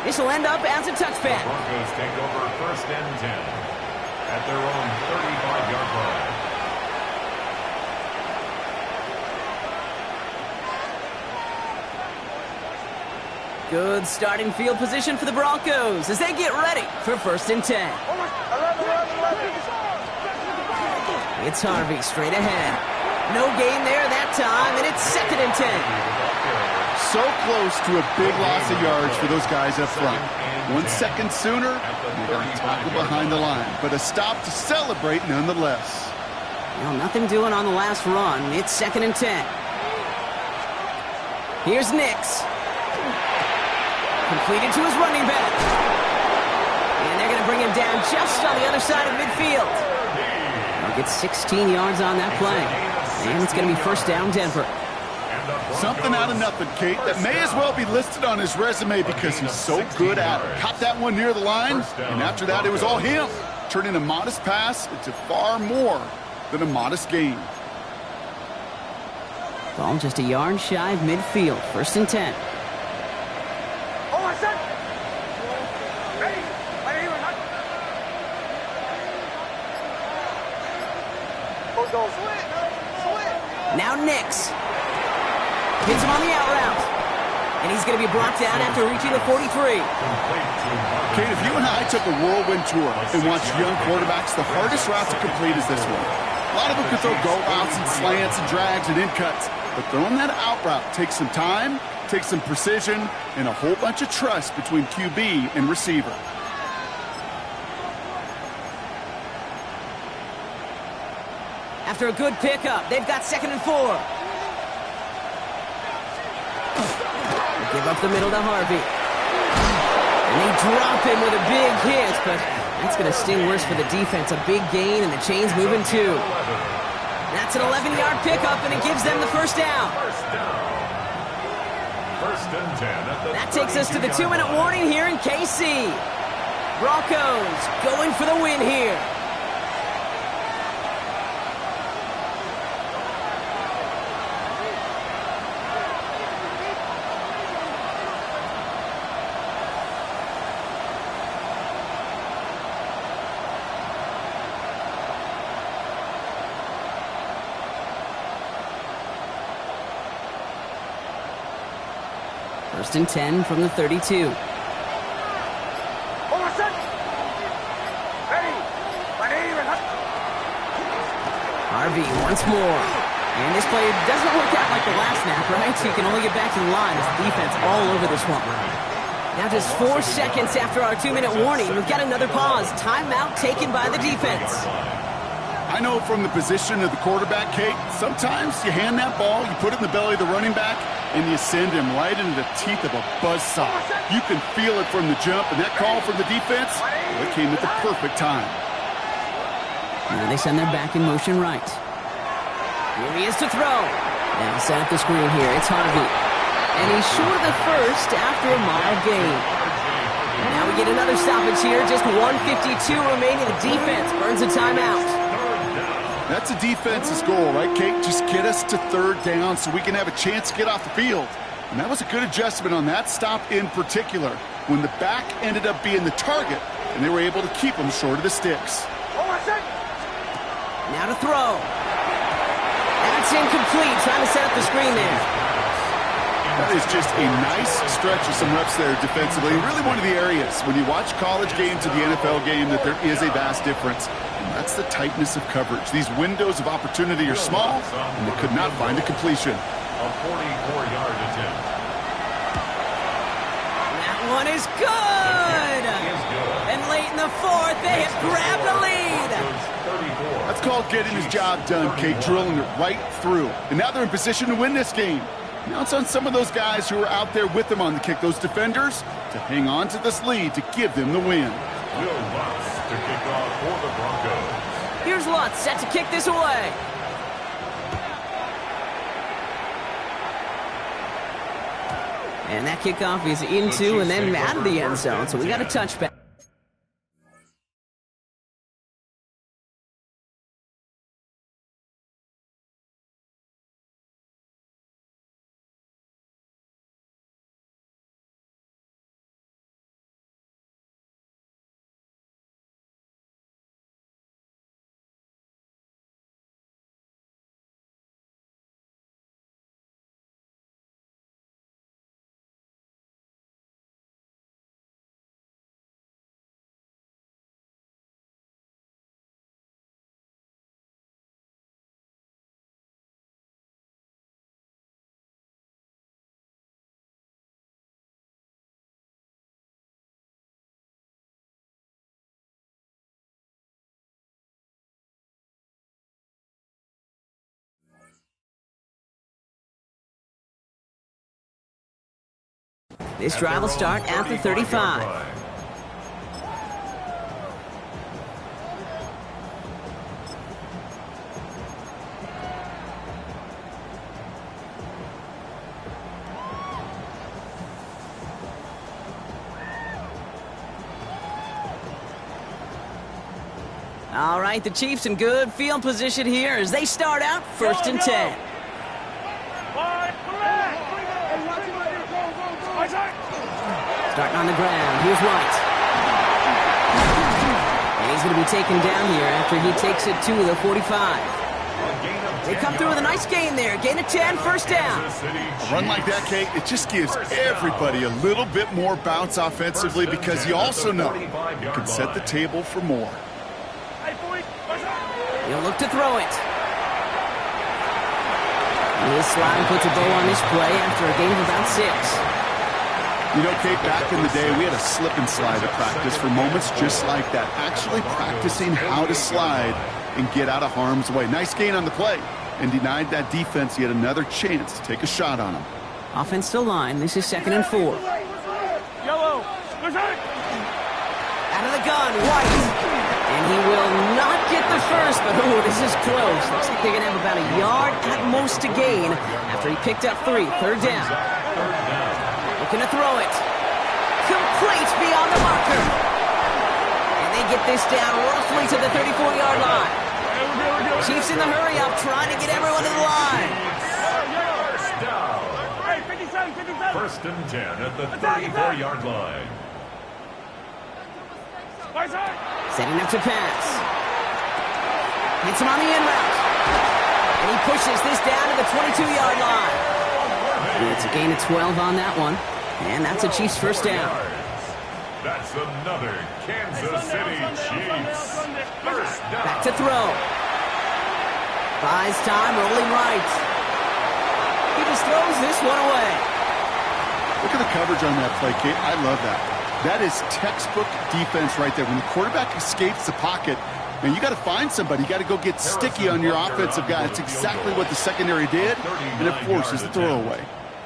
This will end up as a touchback. The Broncos take over 1st and 10 at their own 35-yard line. Good starting field position for the Broncos as they get ready for 1st and 10. It's Harvey straight ahead. No gain there that time, and it's 2nd and 10. So close to a big loss of yards for those guys up front. 1 second sooner, they got a tackle behind the line, but a stop to celebrate nonetheless. Well, nothing doing on the last run. It's 2nd and 10. Here's Nix. Completed to his running back. And they're going to bring him down just on the other side of midfield. They'll get 16 yards on that play. And it's going to be 1st down, Denver. Something out of nothing, Kate, that may as well be listed on his resume because he's so good at it. Caught that one near the line, and after that, it was all him, turning a modest pass into far more than a modest gain. Ball just a yard shy of midfield. 1st and 10. Now Nix. Hits him on the out route. And he's going to be brought down after reaching the 43. Kate, if you and I took a whirlwind tour and watched young quarterbacks, the hardest route to complete is this one. A lot of them can throw go routes and slants and drags and in cuts. But throwing that out route takes some time, takes some precision, and a whole bunch of trust between QB and receiver. After a good pickup, they've got 2nd and 4. They give up the middle to Harvey. And they drop him with a big hit, but that's going to sting worse for the defense. A big gain, and the chain's moving too. That's an 11-yard pickup, and it gives them the 1st down. 1st and 10. That takes us to the 2-minute warning here in KC. Broncos going for the win here. First and 10 from the 32. Harvey once more. And this play doesn't work out like the last snap, right? So you can only get back to the line as the defense all over this one. Now just 4 seconds after our 2-minute warning, we've got another pause. Timeout taken by the defense. I know from the position of the quarterback, Kate, sometimes you hand that ball, you put it in the belly of the running back, and you send him right into the teeth of a buzzsaw. You can feel it from the jump, and that call from the defense, well, it came at the perfect time. Now they send their back in motion right. Here he is to throw. Now set up the screen here. It's Harvey. And he's short of the 1st after a mild gain. Now we get another stoppage here. Just 1:52 remaining. The defense burns a timeout. That's a defense's goal, right, Kate? Just get us to 3rd down so we can have a chance to get off the field. And that was a good adjustment on that stop in particular, when the back ended up being the target, and they were able to keep him short of the sticks. Now to throw. That's incomplete. Trying to set up the screen there. That is just a nice stretch of some reps there defensively. Really one of the areas, when you watch college game to the NFL game, that there is a vast difference. And that's the tightness of coverage. These windows of opportunity are small, and they could not find a completion. A 44-yard attempt. That one is good. And late in the 4th, they have grabbed the lead. That's called getting his job done, Kate, drilling it right through. And now they're in position to win this game. Now it's on some of those guys who are out there with them on the kick, those defenders, to hang on to this lead to give them the win. Will Lutz to kick off for the Broncos. Here's Lutz set to kick this away. And that kickoff is into and then out of the end zone, so we got a touchback. This drive will start at the 35. All right, the Chiefs in good field position here as they start out 1st and 10. Starting on the ground, here's White. And he's going to be taken down here after he takes it to the 45. They come through with a nice gain there. Gain of 10, 1st down. A run like that, Kate, it just gives everybody a little bit more bounce offensively because you also know you can set the table for more. He'll look to throw it. This slide puts a bow on this play after a gain of about 6. You know, Kate, back in the day, we had a slip and slide to practice for moments just like that. Actually practicing how to slide and get out of harm's way. Nice gain on the play and denied that defense yet another chance to take a shot on him. Offensive line, this is 2nd and 4. Yellow. Out of the gun, White. And he will not get the first, but this is close. Looks like they're going to have about a yard at most to gain after he picked up 3. 3rd down. Looking to throw it. Complete beyond the marker. And they get this down roughly to the 34-yard line. Chiefs in the hurry-up, trying to get everyone to the line. First down. 1st and 10 at the 34-yard line. Setting up to pass. Hits him on the in route. And he pushes this down to the 22-yard line. And it's a gain of 12 on that one. And that's a Chiefs 1st down. That's another Kansas City Chiefs 1st down. Back to throw. Buys time, rolling right. He just throws this one away. Look at the coverage on that play, Kate. I love that. That is textbook defense right there. When the quarterback escapes the pocket, and you got to find somebody. You got to go get sticky on your offensive guy. That's exactly what the secondary did, and it forces the throwaway.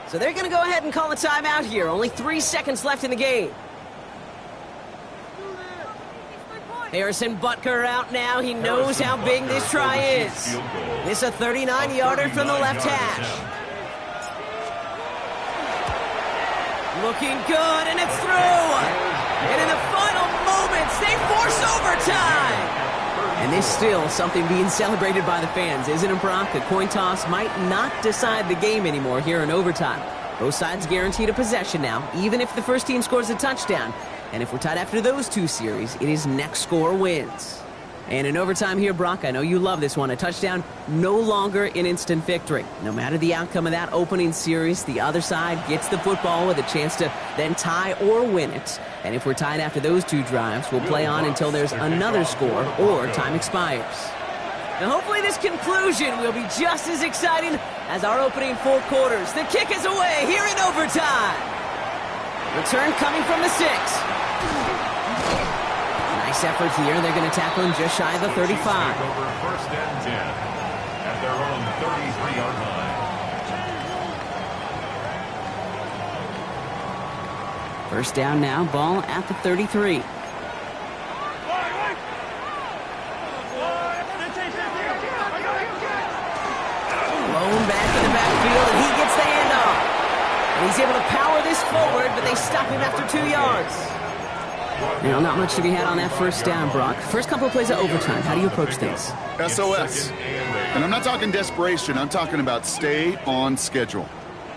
So they're going to go ahead and call a timeout here. Only 3 seconds left in the game. Harrison Butker out now. He knows how big this try is. This a 39-yarder from the left hash. Looking good, and it's through. And in the final moments, they force overtime. And there's still something being celebrated by the fans, isn't it, Brock? A coin toss might not decide the game anymore here in overtime. Both sides guaranteed a possession now, even if the first team scores a touchdown. And if we're tied after those 2 series, it is next score wins. And in overtime here, Brock, I know you love this one. A touchdown, no longer an instant victory. No matter the outcome of that opening series, the other side gets the football with a chance to then tie or win it. And if we're tied after those 2 drives, we'll play on until there's another score or time expires. Now, hopefully this conclusion will be just as exciting as our opening 4 quarters. The kick is away here in overtime. Return coming from the 6. Nice effort here. They're going to tackle him just shy of the 35. Over 1st and 10 at their own 33-yard line. First down now, ball at the 33. Blown back in the backfield, and he gets the handoff. And he's able to power this forward, but they stop him after 2 yards. Now, not much to be had on that first down, Brock. First couple of plays of overtime. How do you approach things? SOS. And I'm not talking desperation. I'm talking about stay on schedule.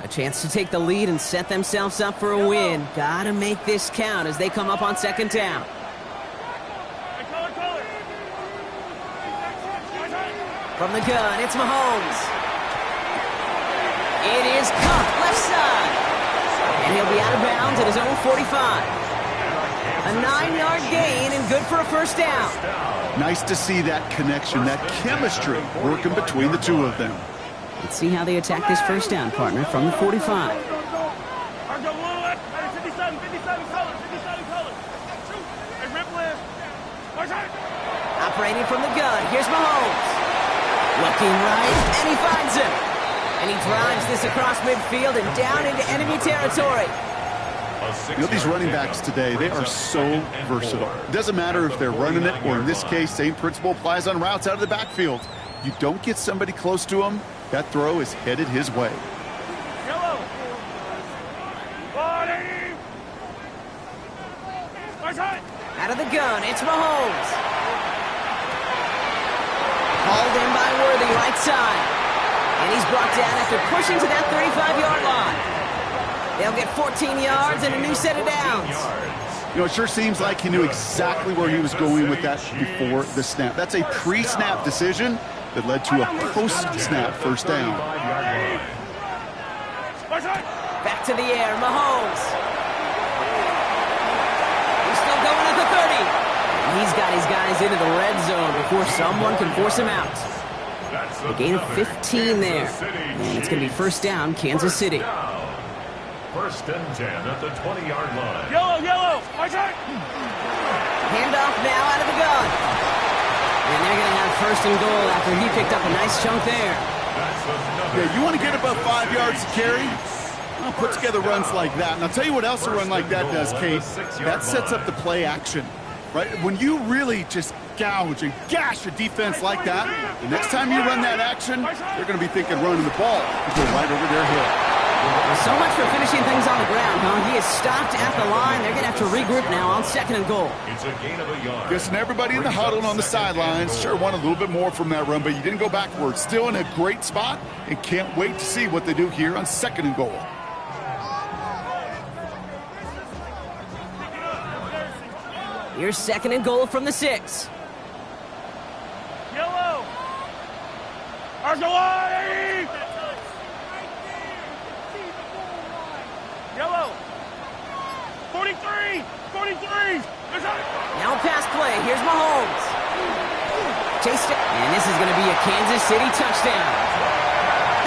A chance to take the lead and set themselves up for a win. Gotta make this count as they come up on 2nd down. From the gun, it's Mahomes. It is caught left side. And he'll be out of bounds at his own 45. A 9-yard gain and good for a first down. Nice to see that connection, that chemistry working between the 2 of them. Let's see how they attack this first down, partner, from the 45. Operating from the gun, here's Mahomes. Looking right, and he finds him. And he drives this across midfield and down into enemy territory. You know, these running backs today, they are so versatile. It doesn't matter if they're running it, or in this case, same principle applies on routes out of the backfield. You don't get somebody close to him, that throw is headed his way. Out of the gun, it's Mahomes. Hauled in by Worthy, right side. And he's brought down after pushing to that 35-yard line. They'll get 14 yards and a new set of downs. You know, it sure seems like he knew exactly where he was going with that before the snap. That's a pre-snap decision that led to a post-snap first down. Back to the air, Mahomes. He's still going at the 30. And he's got his guys into the red zone before someone can force him out. A gain of 15 there. And it's going to be first down, Kansas City. First and 10 at the 20-yard line. Yellow. Handoff now out of the gun. And they're going to have first and goal after he picked up a nice chunk there. Yeah, you want to get above 5 yards to carry? Well, put together runs like that. And I'll tell you what else a run like that does, Kate. That sets up the play action, right? When you really just gouge and gash a defense like that, the next time you run that action, they're going to be thinking running the ball. You go right over their head. So much for finishing things on the ground, huh? He is stopped at the line. They're going to have to regroup now on second and goal. It's a gain of a yard. Guessing everybody in the huddle and on the sidelines sure want a little bit more from that run, but you didn't go backwards. Still in a great spot and can't wait to see what they do here on second and goal. Here's second and goal from the 6. Yellow. Argolani. Yellow. 43. Now pass play. Here's Mahomes. Chased it. And this is going to be a Kansas City touchdown.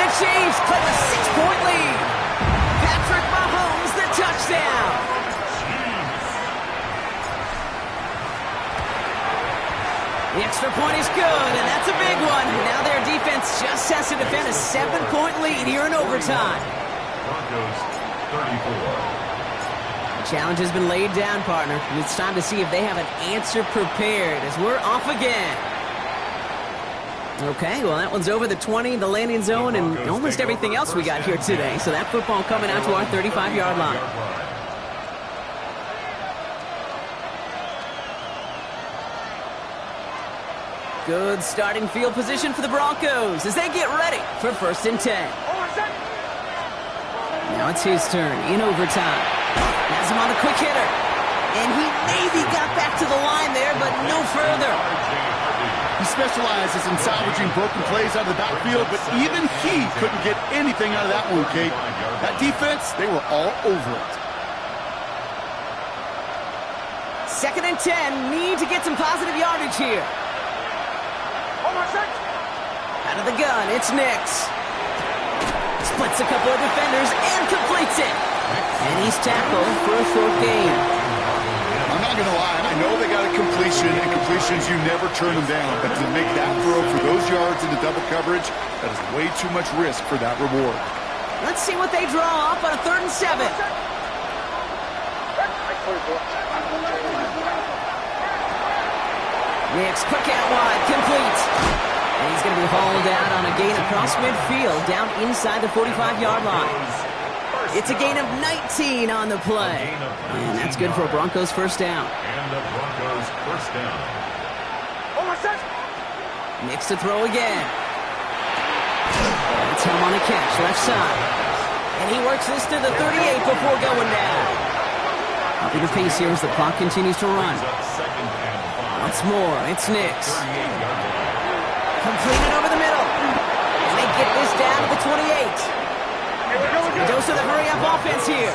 The Chiefs claim a 6-point lead. Patrick Mahomes, the touchdown. The extra point is good, and that's a big one. Now their defense just has to defend a 7-point lead here in overtime. Broncos 34. The challenge has been laid down, partner, and it's time to see if they have an answer prepared as we're off again. Okay, well, that one's over the 20, the landing zone, and almost everything else we got here today. So that football coming out to our 35-yard line. Good starting field position for the Broncos as they get ready for first and 10. Now it's his turn in overtime. Has him on the quick hitter. And he maybe got back to the line there, but no further. He specializes in salvaging broken plays out of the backfield, but even he couldn't get anything out of that one, Kate. That defense, they were all over it. Second and 10, need to get some positive yardage here. Out of the gun, it's Nix. Splits a couple of defenders and completes it. And he's tackled for a short gain. I'm not going to lie, I know they got a completion, and completions, you never turn them down. But to make that throw for those yards into double coverage, that is way too much risk for that reward. Let's see what they draw up on a 3rd and 7. Nix, quick out wide, complete. And he's going to be hauled out on a gain across midfield, down inside the 45-yard line. It's a gain of 19 on the play. And that's good for a Broncos first down. And the Broncos first down. Nix to throw again. That's him on a catch, left side. And he works this to the 38 before going down. Upping the pace here as the clock continues to run. Once more, it's Nix. Completed over the middle. And they get this down to the 28. A dose of the hurry-up offense here.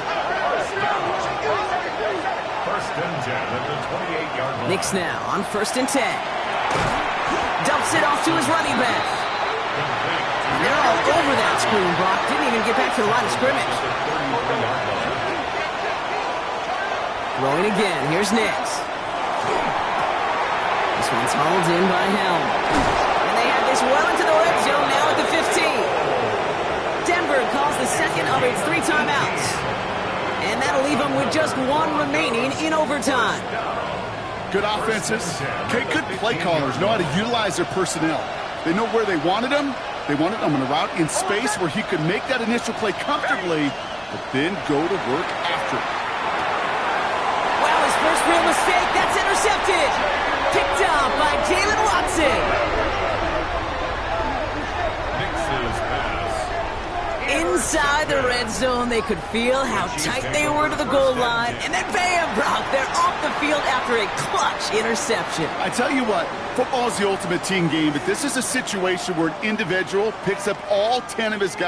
First and 10 at the 28-yard line. Nix now on first and 10. Dumps it off to his running back. And they're all over that screen, Brock. Didn't even get back to the line of scrimmage. Throwing again. Here's Nix. This one's hauled in by Helm. And they have this well into the red zone now at the 15. Denver calls the second of its 3 timeouts. And that'll leave them with just 1 remaining in overtime. Good offenses. Okay, good play callers know how to utilize their personnel. They know where they wanted them. They wanted them on a route in space where he could make that initial play comfortably, but then go to work after it. Well, his first real mistake, that's intercepted. Picked up by Jalen Watson. inside the red zone, they could feel how tight they were to the goal line. And then bam, Brock, they're off the field after a clutch interception. I tell you what, football is the ultimate team game, but this is a situation where an individual picks up all 10 of his guys